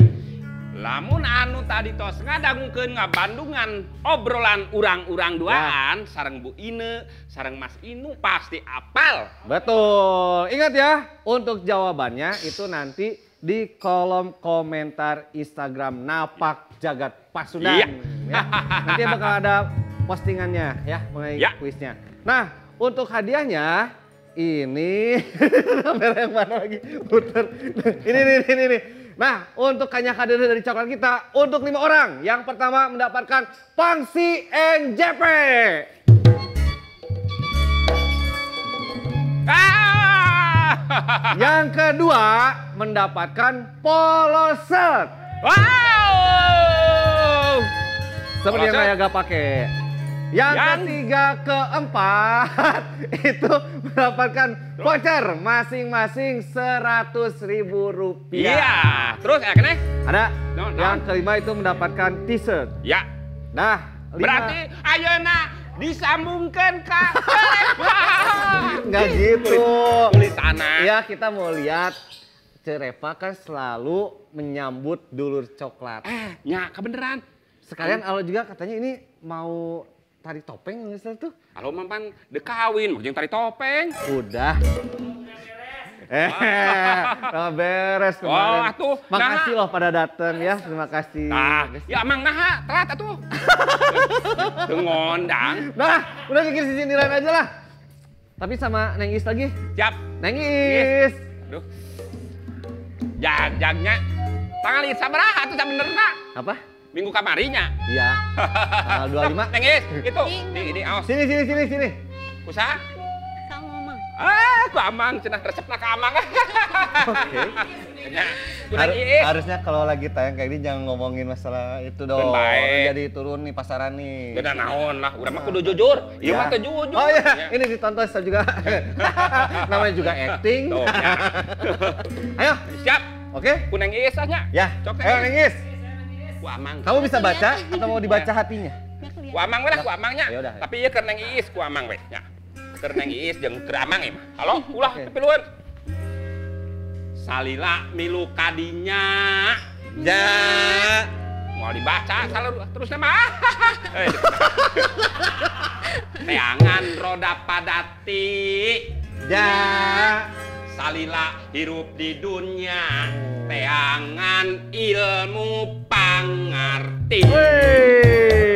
Lamun anu tadi tos ngadangukeun ngabandungan obrolan urang-urang duaan sareng Bu Ine, sareng Mas Inu pasti apal. Betul. Ingat ya, untuk jawabannya itu nanti di kolom komentar Instagram Napak Jagat Pasundan. Iya. Ya. Nanti bakal ada postingannya ya mengenai Ya. kuisnya. Nah, untuk hadiahnya ini kamera yang mana lagi? Puter. Ini. Nah, untuk kanyaka dedeh dari coklat kita untuk 5 orang. Yang pertama mendapatkan pangsi NJP. Yang kedua mendapatkan polo shirt. Wow! Seperti yang Polo shirt. Nayaga pakai. Yang ketiga, keempat itu mendapatkan voucher masing-masing Rp100.000. Iya. Terus ya kene? Ada. No. Yang kelima itu mendapatkan t-shirt. Ya. Nah, 5. Berarti ayeuna disambungkan ka Nggak gitu. tulisanna. Ya kita mau lihat Cereva kan selalu menyambut Dulur Coklat. Nya kebeneran. Sekalian Alo juga katanya ini mau tari topeng nggak tuh? Kalau mampan dekawin, jeung tari topeng. Udah. Udah beres Oh, kemarin. atuh. Makasih loh pada datang ya, terima kasih. Nah, ya emang naha, telat atuh. Teu ngondang. Nah, udah bikin sindiran aja lah. Tapi sama Neng Is lagi. Siap. Neng Is. Aduh. Jag-jagnya. Tanggal lihat sabaraha atuh sabenerna. Apa? Minggu kamarinya. Iya. Tanggal 25. Nengis, itu. Ini aos. Sini. Kusaha? Kang Mamang. Ku amang cenah resepna ka amang. Oke. Nya, kudu iis. Harusnya kalau lagi tayang kayak ini jangan ngomongin masalah itu dong. Kan baik. Orang jadi turun nih pasaran nih. Beda naon lah, urang mah kudu jujur. Ieu mah teu jujur. Oh iya, Ya. ini ditonton saya juga. Namanya juga acting. Tuh, ya. Ayo, Siap. oke? Ku Neng Iis nya. Ya, Cok, ayo Neng Neng Is. Ku amang. Kamu bisa baca atau mau dibaca hatinya? Ku amang we lah, ku amangnya. Ya udah. Tapi ieu keur Neng Iis ku amang we nya. Keur Neng Iis jeung keur amang ieu mah. Halo, ulah Oke. pilueun. Salila milu kadinya. Ya. Mau dibaca salah terus nama. Teangan roda padati. Ya. Salila hirup di dunia. Teangan ilmu pangarti. Wih.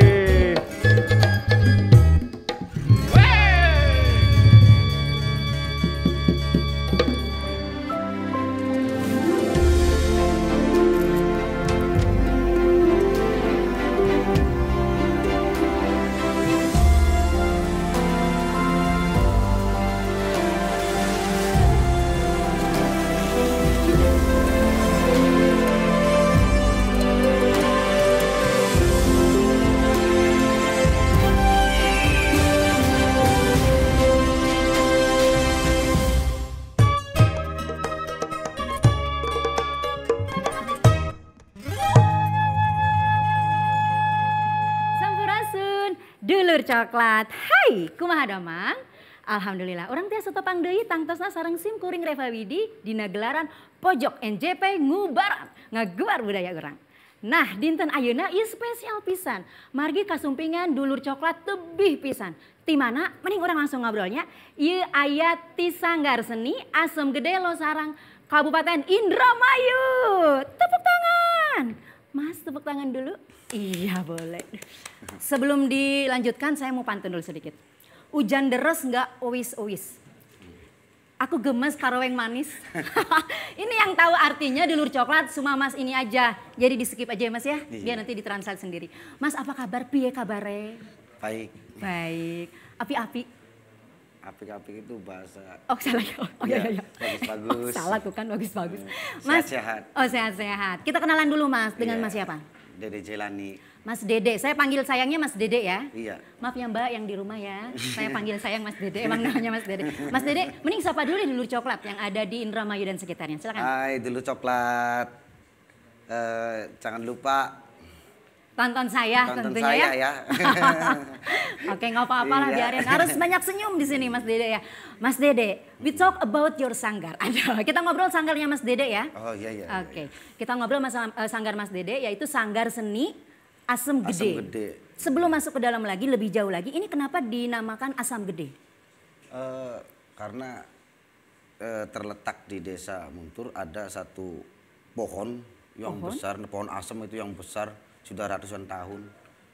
Dulur coklat. Hai, kumaha damang? Alhamdulillah, orang tiasa topang deui tangtosna sareng sim kuring Reva Widi dina gelaran Pojok NJP ngubar ngagebar budaya urang. Nah, dinten ayeuna ieu spesial pisan. Margi kasumpingan dulur coklat tebih pisan. Ti mana? Mending orang langsung ngobrolnya. Ieu aya ti Sanggar Seni Asem Gede Losarang Kabupaten Indramayu. Tepuk tangan. Mas, tepuk tangan dulu. Iya, boleh. Sebelum dilanjutkan saya mau pantun dulu sedikit. Hujan deres nggak uwis-uwis. Aku gemes karaweng manis. Ini yang tahu artinya dulur coklat cuma Mas ini aja. Jadi di skip aja ya Mas ya. Biar nanti ditranslate sendiri. Mas apa kabar? Piye kabare? Baik. Baik. Api-api. Apik-apik itu bahasa. Oh salah ya. Oh iya. Bagus-bagus. Oh, salah tuh kan bagus-bagus. Mas. Sehat-sehat. Oh sehat-sehat. Kita kenalan dulu Mas dengan Mas siapa? Dede Jelani. Mas Dede, saya panggil sayangnya Mas Dede ya. Iya. Maaf ya Mbak yang di rumah ya. Saya panggil sayang Mas Dede, emang namanya Mas Dede. Mas Dede, mending sapa dulu dulur coklat yang ada di Indramayu dan sekitarnya. Silakan. Hai dulu coklat. Jangan lupa Tonton saya tonton tentunya saya ya. Oke, nggak apa-apa lah biarin. Harus banyak senyum di sini Mas Dede ya. Mas Dede, we talk about your sanggar. Ada, kita ngobrol sanggarnya Mas Dede ya. Oh iya. Oke, kita ngobrol masalah sanggar Mas Dede yaitu Sanggar Seni Asem Gede. Asam Gede. Sebelum masuk ke dalam lagi, lebih jauh lagi, ini kenapa dinamakan Asam Gede? Karena terletak di desa Muntur ada satu pohon yang besar, pohon asam itu yang besar sudah ratusan tahun.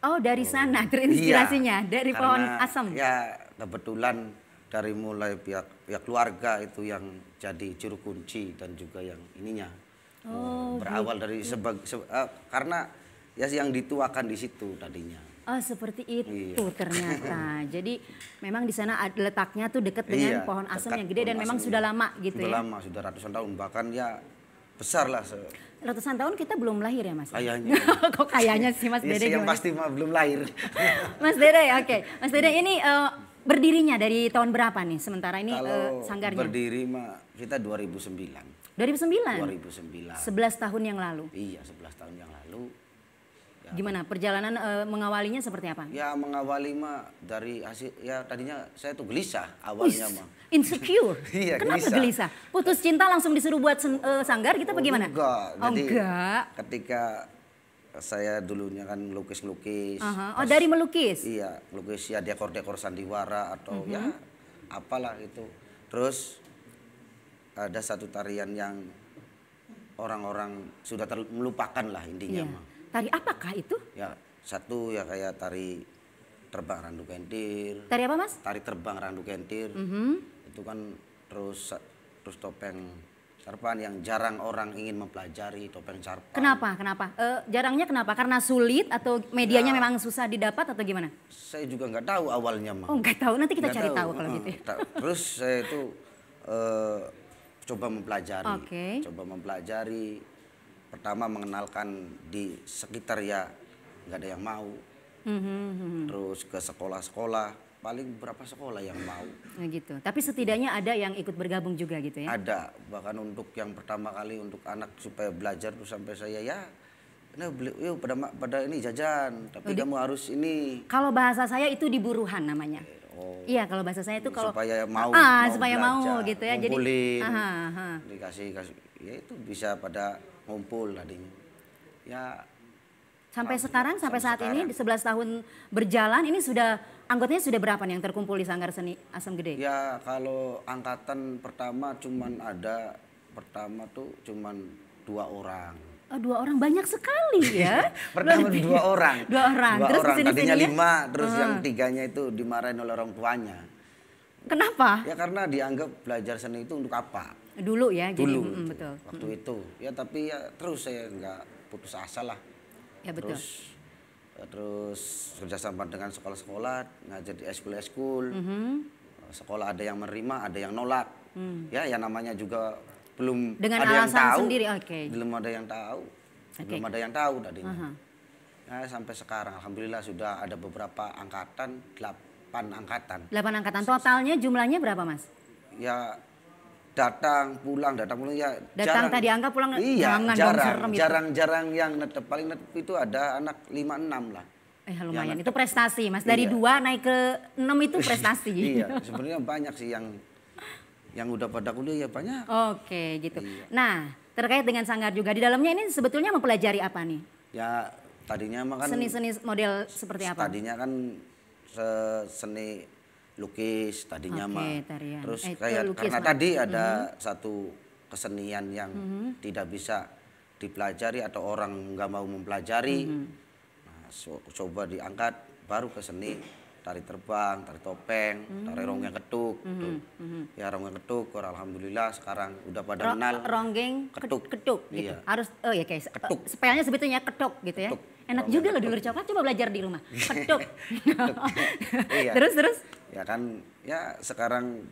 Oh dari sana terinspirasinya, Iya, dari pohon asam. Ya kebetulan dari mulai pihak keluarga itu yang jadi juru kunci dan juga yang ininya. Berawal dari karena ya yang dituakan di situ tadinya. Oh seperti itu Iya. ternyata. Jadi memang di sana letaknya tuh dekat dengan pohon asam yang gede dan memang sudah lama gitu sudah ya. lama, sudah ratusan tahun bahkan ya besar lah. Ratusan tahun kita belum lahir ya Mas? Kayaknya. Kok kayaknya sih Mas Ya, Dede yang gimana? pasti mah belum lahir. Mas Dede oke. Mas Dede ini berdirinya dari tahun berapa nih? Sementara ini Kalau sanggarnya. berdiri mah kita 2009. 2009? 2009. 11 tahun yang lalu. Iya 11 tahun yang lalu. Gimana perjalanan mengawalinya seperti apa? Ya mengawali mah dari hasil ya tadinya saya tuh gelisah awalnya mah. Insecure. Iya, Kenapa gelisah. gelisah? Putus cinta langsung disuruh buat sanggar gitu bagaimana? Enggak. Oh Jadi enggak. ketika saya dulunya kan lukis-lukis. Oh dari melukis? Iya, lukis ya dekor-dekor sandiwara atau ya apalah itu. Terus ada satu tarian yang orang-orang sudah melupakan lah intinya Iya. mah. Tari apakah itu? Ya, satu ya kayak tari terbang randu kentir. Tari apa Mas? Tari terbang randu kentir. Itu kan terus topeng sarpan yang jarang orang ingin mempelajari topeng sarpan. Kenapa? Jarangnya kenapa? Karena sulit atau medianya memang susah didapat atau gimana? Saya juga nggak tahu awalnya mah. Oh nggak tahu, nanti kita Nggak cari tahu kalau gitu ya. Terus saya itu coba mempelajari. Oke. Coba mempelajari. Pertama mengenalkan di sekitar ya nggak ada yang mau. Terus ke sekolah-sekolah, paling berapa sekolah yang mau. Nah, gitu. Tapi setidaknya ada yang ikut bergabung juga gitu ya? Ada, bahkan untuk yang pertama kali untuk anak supaya belajar tuh sampai saya ya, nah yuk pada ini jajan, tapi kamu harus ini. Kalau bahasa saya itu diburuhan namanya. Oh, Iya, kalau bahasa saya itu kalau supaya mau, supaya mau belajar, gitu ya. ngumpulin, Jadi dikasih, ya itu bisa pada ngumpul tadinya. Ya sampai sekarang sampai saat ini di 11 tahun berjalan ini sudah anggotanya sudah berapa nih yang terkumpul di Sanggar Seni Asem Gede? ya kalau angkatan pertama pertama tuh cuman 2 orang. Oh, 2 orang banyak sekali ya. Pertama 2 orang. 2 orang. Terus orang. Tadinya kesini-sininya? 5, terus yang 3-nya itu dimarahin oleh orang tuanya. Kenapa? Ya karena dianggap belajar seni itu untuk apa? Dulu ya, Dulu jadi itu, betul. waktu itu. Ya tapi ya terus saya nggak putus asa lah. Ya betul. Terus kerjasama dengan sekolah-sekolah, ngajar di eskul-eskul. Sekolah ada yang menerima, ada yang nolak. Ya yang namanya juga belum Dengan ada yang alasan tahu. sendiri, oke. Belum ada yang tahu. Belum ada yang tahu tadinya. Nah, sampai sekarang alhamdulillah sudah ada beberapa angkatan, 8 angkatan. 8 angkatan. Totalnya jumlahnya berapa, Mas? Ya datang pulang ya Datang tadi angka pulang iya, jangan dong serem itu. jarang yang netep, paling netep itu ada anak 5-6 lah. Lumayan, itu prestasi Mas. Dari 2 naik ke 6 itu prestasi. Iya, sebenarnya banyak sih yang udah pada kuliah ya banyak. Oke, gitu. Iya. Nah, terkait dengan sanggar juga di dalamnya ini sebetulnya mempelajari apa nih? Ya tadinya mah kan Seni-seni model seperti apa? tadinya kan seni lukis tadinya mah. Tarian. Terus Itu kayak lukis, karena Mas. tadi ada satu kesenian yang tidak bisa dipelajari atau orang nggak mau mempelajari. Nah, coba diangkat baru ke seni tari terbang, tari topeng, tari ronggeng ketuk. Ya ronggeng ketuk, alhamdulillah sekarang udah pada kenal. Ronggeng ketuk. gitu. Iya. Harus guys. Ketuk. Spellnya sebetulnya ketuk gitu ya. Ketuk. Enak Ronggeng juga loh ketuk. dulur coklat, coba belajar di rumah. Ketuk. Iya. Terus. Ya kan, ya sekarang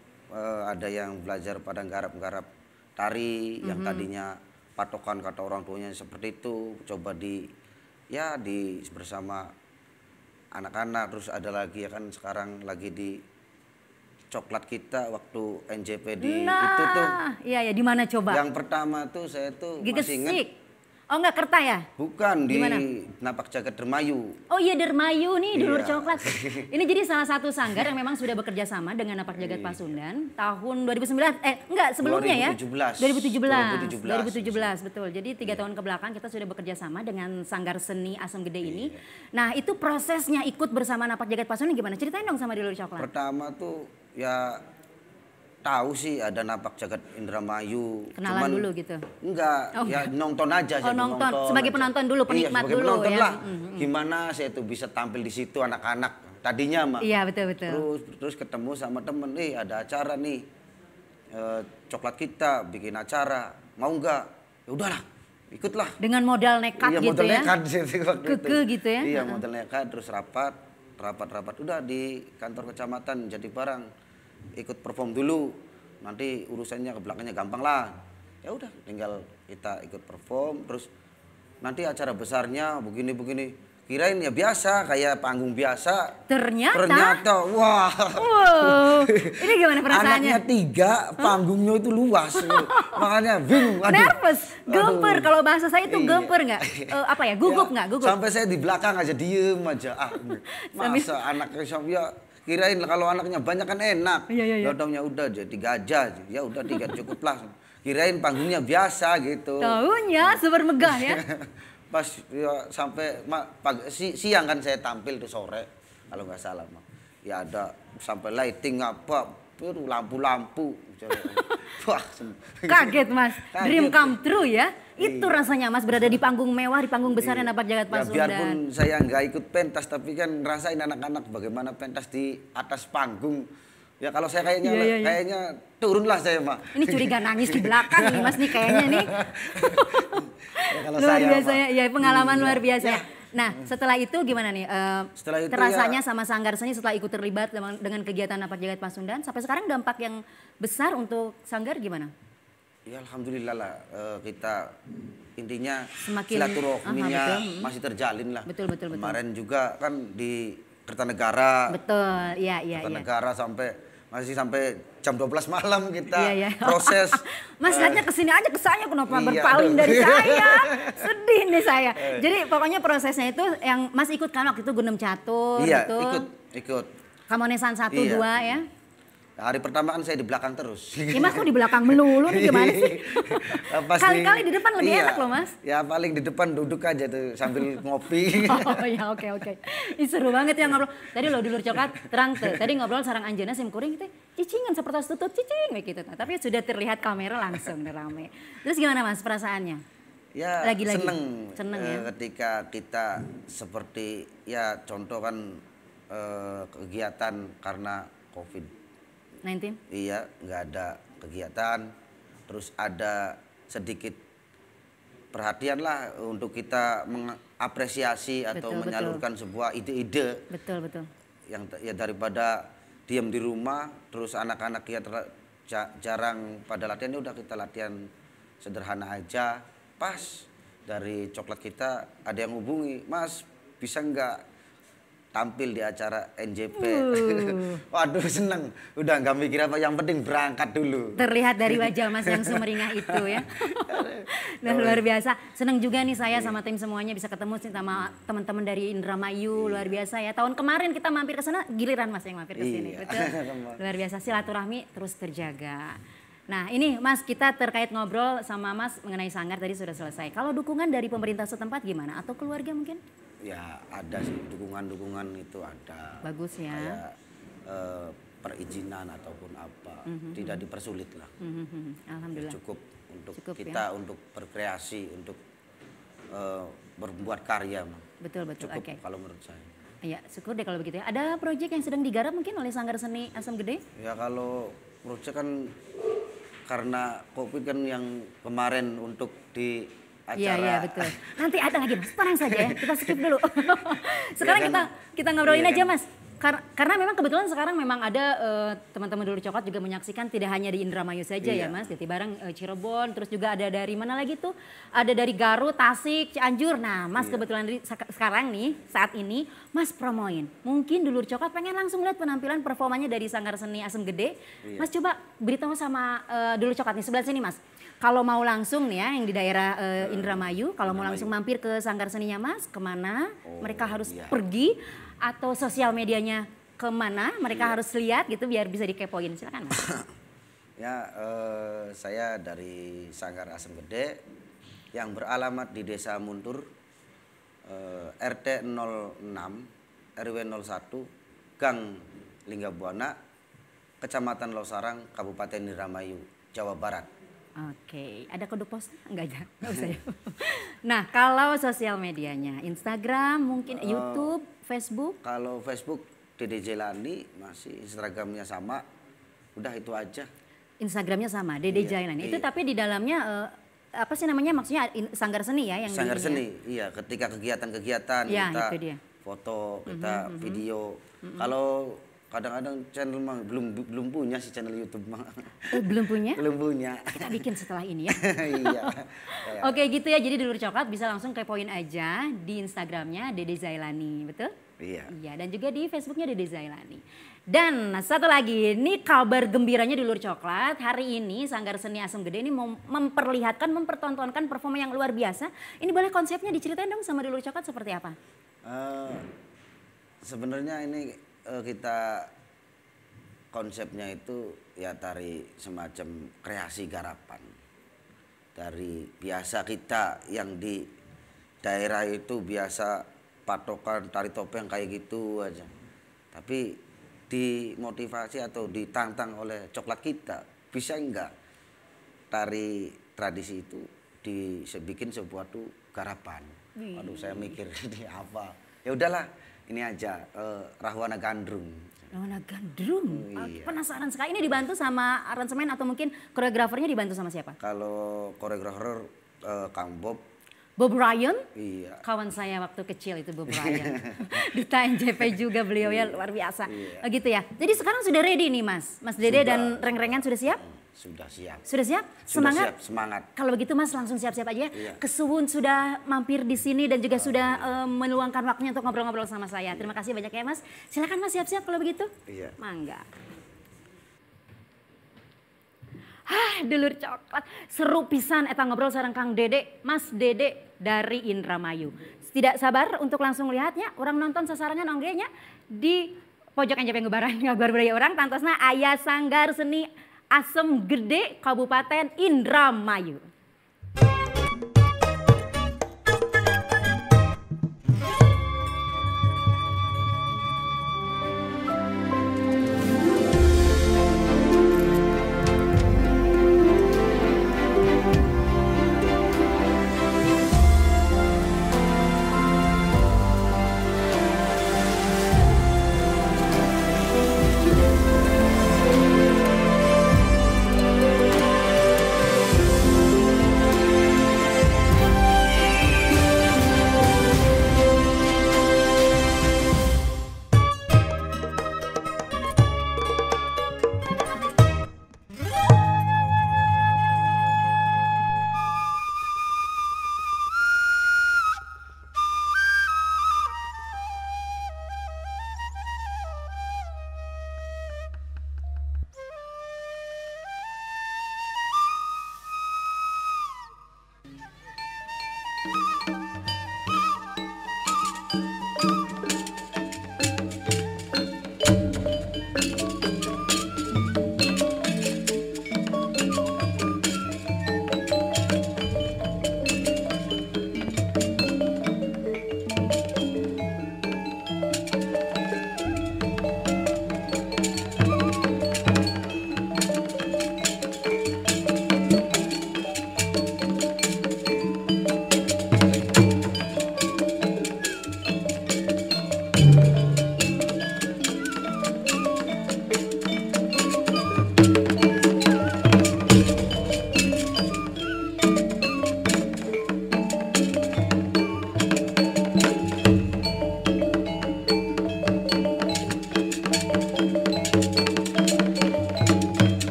ada yang belajar pada garap-garap tari yang tadinya patokan kata orang tuanya seperti itu, coba di bersama anak-anak. Terus ada lagi ya kan sekarang lagi di coklat kita waktu NJP di itu tuh. Iya, di mana coba? Yang pertama tuh saya tuh masih ingat. Gigesik. Oh enggak, Kerta ya? Bukan, di Gimana? Napak Jagat Dermayu. Oh iya, Dermayu nih, dulur Iya. coklat. Ini jadi salah satu sanggar yang memang sudah bekerja sama dengan Napak Jagat Pasundan tahun 2009. Enggak, sebelumnya 2017. 2017, betul. Jadi 3 tahun ke belakang kita sudah bekerja sama dengan Sanggar Seni Asam Gede ini. Nah, itu prosesnya ikut bersama Napak Jagat Pasundan gimana? Ceritain dong sama dulur coklat. Pertama tuh ya tahu sih ada Napak Jagat Indramayu. Kenalan dulu gitu. Enggak, ya nonton aja. Oh, saya nonton. Sebagai penonton dulu, penikmat sebagai dulu penonton ya. lah. Gimana saya tuh bisa tampil di situ anak-anak tadinya mah. Iya, betul. Terus ketemu sama temen, ada acara nih. Coklat kita bikin acara. Mau enggak? Ya udahlah, ikutlah. Dengan modal nekat Iya, gitu modal ya. nekat sih waktu itu. Keke gitu ya. Iya, modal nekat terus rapat udah di kantor kecamatan jadi barang. Ikut perform dulu, nanti urusannya ke belakangnya gampang lah. Ya udah, tinggal kita ikut perform, terus nanti acara besarnya begini. Kirain ya biasa, kayak panggung biasa. Ternyata, wah. Wow, ini gimana perasaannya? Anaknya 3, panggungnya itu luas. Makanya bingung. Nervous, gemper. Kalau bahasa saya itu Iya. gemper nggak? Gugup nggak? Gugup. Sampai saya di belakang aja diem aja. Masa anaknya ya kirain kalau anaknya banyak kan enak. Iya. Dodongnya udah jadi gajah. Ya udah 3 cukup lah. Kirain panggungnya biasa gitu. Tahunya super megah ya. Pas ya sampai siang kan saya tampil tuh sore kalau nggak salah mah. Ya ada sampai lighting apa, lampu-lampu. Wah, Kaget Mas, Kaget. dream come true ya. Itu rasanya Mas berada di panggung mewah, di panggung besarnya Napak Jagat Ya Pasundan. biarpun saya nggak ikut pentas, tapi kan ngerasain anak-anak bagaimana pentas di atas panggung. Ya kalau saya kayaknya Iya. kayaknya turunlah saya mah. Ini curiga nangis di belakang nih Mas nih kayaknya nih. Ya, kalau Luar saya biasa mah. ya, pengalaman Iya. luar biasa. Ya. Nah, setelah itu gimana nih? Setelah itu rasanya ya- sama Sanggar Seni setelah ikut terlibat dengan kegiatan Napak Jagat Pasundan, sampai sekarang dampak yang besar untuk Sanggar gimana? Ya alhamdulillah lah kita intinya Semakin- silaturahminya Aha, betul. masih terjalin lah. Betul. Kemarin juga kan di Kertanegara. Betul, iya. Kertanegara masih sampai jam 12 malam kita Iya. proses. Mas lihatnya kesini aja ke saya, kenapa Iya, berpaling aduh. dari saya? Sedih nih saya. Jadi pokoknya prosesnya itu yang Mas ikut kan waktu itu Gunung Catur Iya, gitu. ikut. Kamonesan 1, Iya. 2 ya. Hari pertama kan saya di belakang terus. Ya Mas kok di belakang melulu nih gimana sih? Pas Kali-kali di depan lebih iya, enak loh Mas. Ya paling di depan duduk aja tuh sambil ngopi. Oh ya oke. Ih, seru banget ya ngobrol. Tadi lo dulur coklat terang tuh. Tadi ngobrol sarang anjeunna sim kuring teh cicingan seperti tutut cicing kayak gitu. Tapi sudah terlihat kamera langsung rame. Terus gimana Mas perasaannya? Ya Lagi-lagi. seneng ya. ketika kita seperti ya contoh kan kegiatan karena COVID. 19? Iya, nggak ada kegiatan, terus ada sedikit perhatian lah untuk kita mengapresiasi atau Betul. menyalurkan sebuah ide-ide Betul. yang ya daripada diam di rumah, terus anak-anak ya jarang pada latihan, ya udah kita latihan sederhana aja. Pas dari coklat kita ada yang hubungi, Mas bisa nggak tampil di acara NJP. Waduh seneng, udah nggak mikir apa, yang penting berangkat dulu. Terlihat dari wajah Mas yang sumringah itu ya. Nah, luar biasa. Seneng juga nih saya sama tim semuanya bisa ketemu sama teman-teman dari Indramayu, luar biasa ya. Tahun kemarin kita mampir ke sana, giliran Mas yang mampir ke sini. Betul. Luar biasa, silaturahmi terus terjaga. Nah ini Mas, kita terkait ngobrol sama Mas mengenai sanggar tadi sudah selesai. Kalau dukungan dari pemerintah setempat gimana? Atau keluarga mungkin? Ya ada sih, dukungan itu ada. Bagus ya. Kayak perizinan ataupun apa, tidak dipersulit lah. Alhamdulillah. Ya, cukup untuk Cukup, kita ya? untuk berkreasi, untuk berbuat karya. Betul. Cukup Oke. kalau menurut saya. Iya, syukur deh kalau begitu ya. Ada proyek yang sedang digarap mungkin oleh Sanggar Seni Asam Gede? Ya kalau proyek kan karena COVID kan yang kemarin untuk di acara. Iya betul. Nanti ada lagi Mas, tenang saja ya. Kita skip dulu. Sekarang Iya kan? kita ngobrolin Iya aja kan? Mas. Karena memang kebetulan sekarang memang ada teman-teman Dulur Coklat juga menyaksikan tidak hanya di Indramayu saja ya Iya. Mas. Jatibarang, Cirebon, terus juga ada dari mana lagi tuh? Ada dari Garut, Tasik, Cianjur. Nah Mas kebetulan sekarang nih saat ini Mas promoin. Mungkin Dulur Coklat pengen langsung lihat penampilan performanya dari Sanggar Seni Asem Gede. Iya. Mas coba beritahu sama Dulur Coklat nih sebelah sini Mas. Kalau mau langsung nih ya yang di daerah Indramayu, kalau mau langsung mampir ke Sanggar Seninya Mas, kemana? Mereka harus pergi atau sosial medianya kemana? Mereka harus lihat gitu biar bisa dikepoin. Silakan Mas. Ya, saya dari Sanggar Asem Gede yang beralamat di Desa Muntur, RT 06, RW 01, Gang Linggabuana, Kecamatan Losarang, Kabupaten Indramayu, Jawa Barat. Oke, ada kode pos? Enggak aja, enggak usah ya. Nah, kalau sosial medianya, Instagram, mungkin YouTube, Facebook? Kalau Facebook, Dede Jelani, masih Instagramnya sama, udah itu aja. Instagramnya sama, Dede Jailani. Itu tapi di dalamnya apa sih namanya? Maksudnya Sanggar Seni ya yang Sanggar di ini ya? Seni, iya. Ketika kegiatan-kegiatan Ya, kita itu dia. foto, kita video. Kalau kadang-kadang channel mah belum punya sih channel YouTube mah. Belum punya? Belum punya. Kita bikin setelah ini ya. Iya. Oke gitu ya, jadi Dulur Coklat bisa langsung kepoin aja di Instagramnya Dede Zailani, betul? Iya. Iya, dan juga di Facebooknya Dede Zailani. Dan satu lagi, ini kabar gembiranya Dulur Coklat. Hari ini Sanggar Seni Asem Gede ini mau mempertontonkan performa yang luar biasa. Ini boleh konsepnya diceritain dong sama Dulur Coklat seperti apa? Sebenarnya ini kita konsepnya itu ya dari semacam kreasi garapan. Dari biasa kita yang di daerah itu biasa patokan tari topeng kayak gitu aja. Tapi dimotivasi atau ditantang oleh coklat kita, bisa enggak tari tradisi itu dibikin sebuah garapan. Waduh saya mikir ini apa. Ya udahlah, ini aja Rahwana Gandrung. Rahwana Gandrung. Iya. Penasaran sekali. Ini dibantu sama aransemen atau mungkin koreografernya dibantu sama siapa? Kalau koreografer Kang Bob. Bob Ryan? Iya. Kawan saya waktu kecil itu Bob Ryan. Duta NJP juga beliau ya, luar biasa. Iya. Gitu ya. Jadi sekarang sudah ready nih Mas. Mas Dede dan reng-rengan sudah siap? Sudah siap. Sudah siap? Sudah Semangat? siap, semangat. Kalau begitu Mas langsung siap-siap aja. Iya. Kesuwun sudah mampir di sini dan juga sudah meluangkan waktunya untuk ngobrol-ngobrol sama saya. Terima kasih banyak ya Mas. Silakan Mas siap-siap kalau begitu. Iya. Mangga. Dulur Coklat, seru pisan eta ngobrol sareng Kang Dede, Mas Dede dari Indramayu. Tidak sabar untuk langsung lihatnya, orang nonton sasarangan onggenya di pojok NJP Ngubaran, ngabar budaya orang, tantosna aya Sanggar Seni Asem Gede, Kabupaten Indramayu.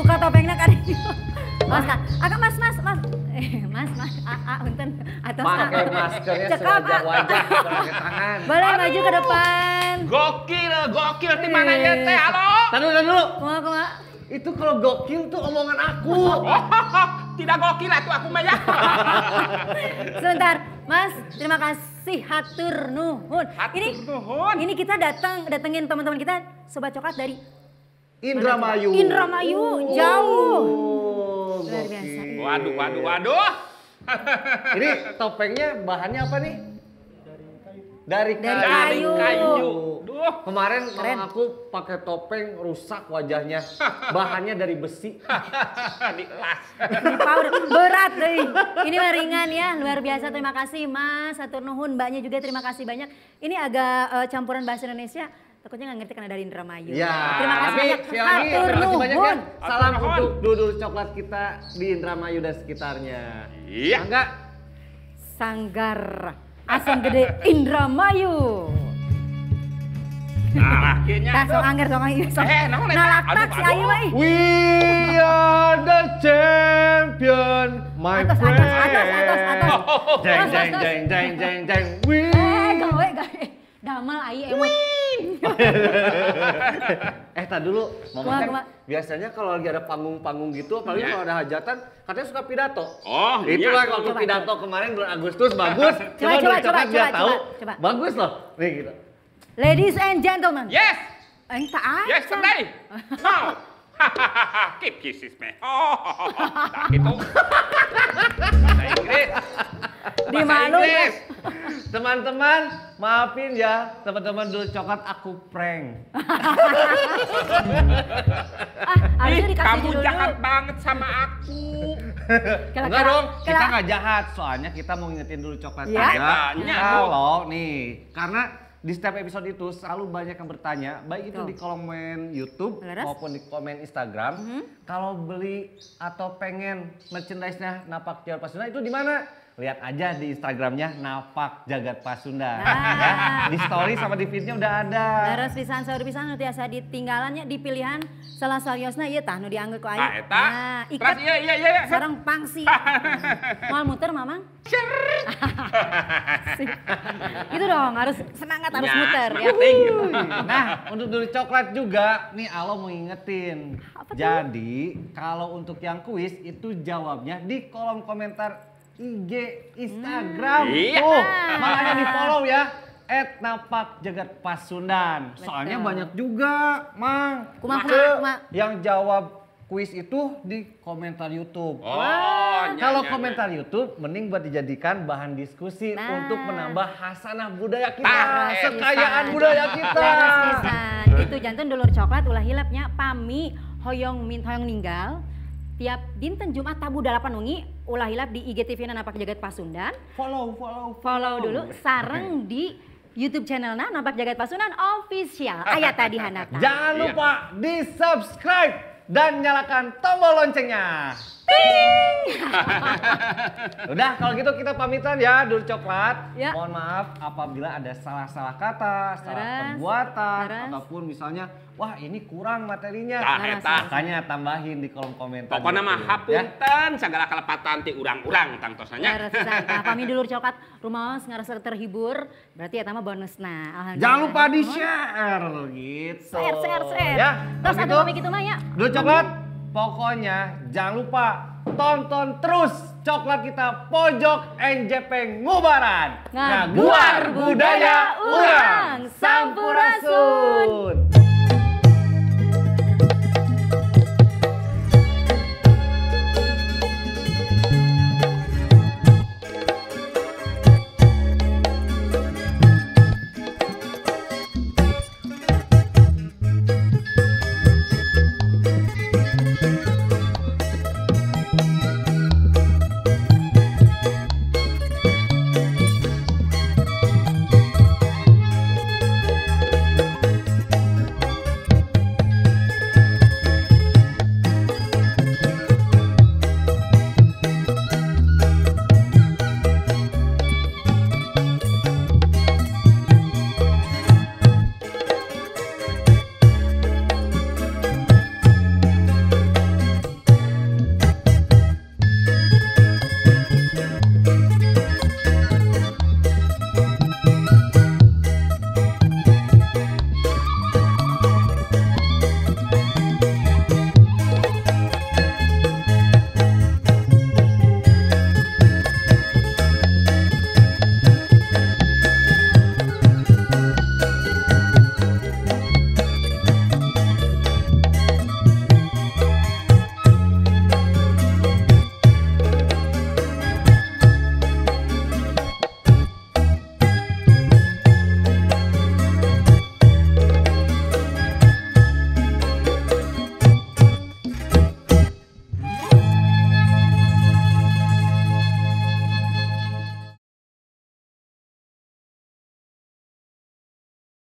buka topengnya kan. Mas, Akak mas. Unten atau Pakai maskernya sewajah-wajah, pakai tangan. Boleh maju ke depan. Gokil di mana ya teh? Halo. Tahan dulu. Kumaha. Itu kalau gokil tuh omongan aku. Tidak gokil atuh aku mah ya. Sebentar, Mas. Terima kasih hatur nuhun. Ini kita datengin teman-teman kita Sobat Coklat dari Indramayu. Jauh. Luar biasa. Waduh. Ini topengnya bahannya apa nih? Dari kayu. Duh, kemarin mama aku pakai topeng rusak wajahnya. Bahannya dari besi. Dilas. Berat deh. Ini mah ringan ya, luar biasa. Terima kasih Mas, hatur nuhun. Mbaknya juga terima kasih banyak. Ini agak campuran bahasa Indonesia. Takutnya nggak ngerti karena dari Indramayu. Ya, terima kasih banyak. Terima kasih banyak ya. Salam Hatur nuhun. untuk dulur coklat kita di Indramayu dan sekitarnya. Iya. Enggak? Sanggar Asam Gede Indramayu. Nah, akhirnya. Song angger. naon eta? Nalaktak si Ayu mah. We are the champion, my friend. Atas. Jeng. We. Gawe. Damel Ayu emot. Tak dulu, mama kan Kumaha. biasanya kalau lagi ada panggung-panggung gitu, apalagi kalau ada hajatan, katanya suka pidato. Oh, Itulah iya. waktu pidato kemarin bulan Agustus bagus. Coba. Bagus loh. Nih gitu. Ladies and gentlemen. Yes. Tak aja. Yesterday. Now. Keep kisses me. Nah itu. Bahasa Inggris. Di malu. Teman-teman, maafin ya, teman-teman dulu coklat aku prank. Harusnya dikasih Kamu judul jahat dulu. banget sama aku. Enggak dong, kita nggak jahat, soalnya kita mau ngingetin dulu coklat Ya. Tanya, kalau nih, karena di setiap episode itu selalu banyak yang bertanya, baik itu Tuh. di komen YouTube Laras. maupun di komen Instagram, kalau beli atau pengen merchandise-nya Napak Jagat Pasundan itu di mana? Lihat aja di Instagramnya Napak Jagat Pasundan. Ya, di story sama di feed-nya udah ada. Terus pisan saur pisan nu tiasa ditinggalannya di pilihan salah saliosna ieu tah nu diangge ku Ayu. Eta. Ikat Terus iya. sareng pangsi. Moal muter Mamang? Itu dong harus semangat harus muter ya. Nah, untuk dulu coklat juga, nih Alo mau ngingetin. Jadi, kalau untuk yang kuis itu jawabnya di kolom komentar IG, Instagram. Iya. Tuh, makanya di follow ya. @napakjagatpasundan. Soalnya banyak juga, Mang. Kumaha. Yang jawab kuis itu di komentar YouTube. Oh, Kalau komentar YouTube, mending buat dijadikan bahan diskusi untuk menambah hasanah budaya kita, kekayaan budaya kita. Itu jantan dulur coklat ulah hilapnya pami hoyong ninggal. Tiap dinten Jumat tabu 8 wengi ulah hilap di IGTV Napak Jagat Pasundan. Follow dulu sareng di YouTube channelnya Napak Jagat Pasundan Official. Ayat tadi hanata. Jangan lupa di subscribe dan nyalakan tombol loncengnya. Udah kalau gitu kita pamitan ya Dulur Coklat. Ya. Mohon maaf apabila ada salah-salah kata, salah perbuatan, ataupun misalnya wah ini kurang materinya. Makanya tambahin di kolom komentar. Pokoknya mah hapunten segala kelepatan ti urang-urang tangtosanya. Pami Dulur Coklat rumaos ngarasa terhibur. Berarti eta mah bonusna. Jangan lupa di-share gitu. Share. Ya. Terus ada pamik itu mah ya. Dulur Coklat, pokoknya jangan lupa tonton terus Coklat Kita Pojok NJP Ngubaran. Ngaguar budaya urang Sampurasun.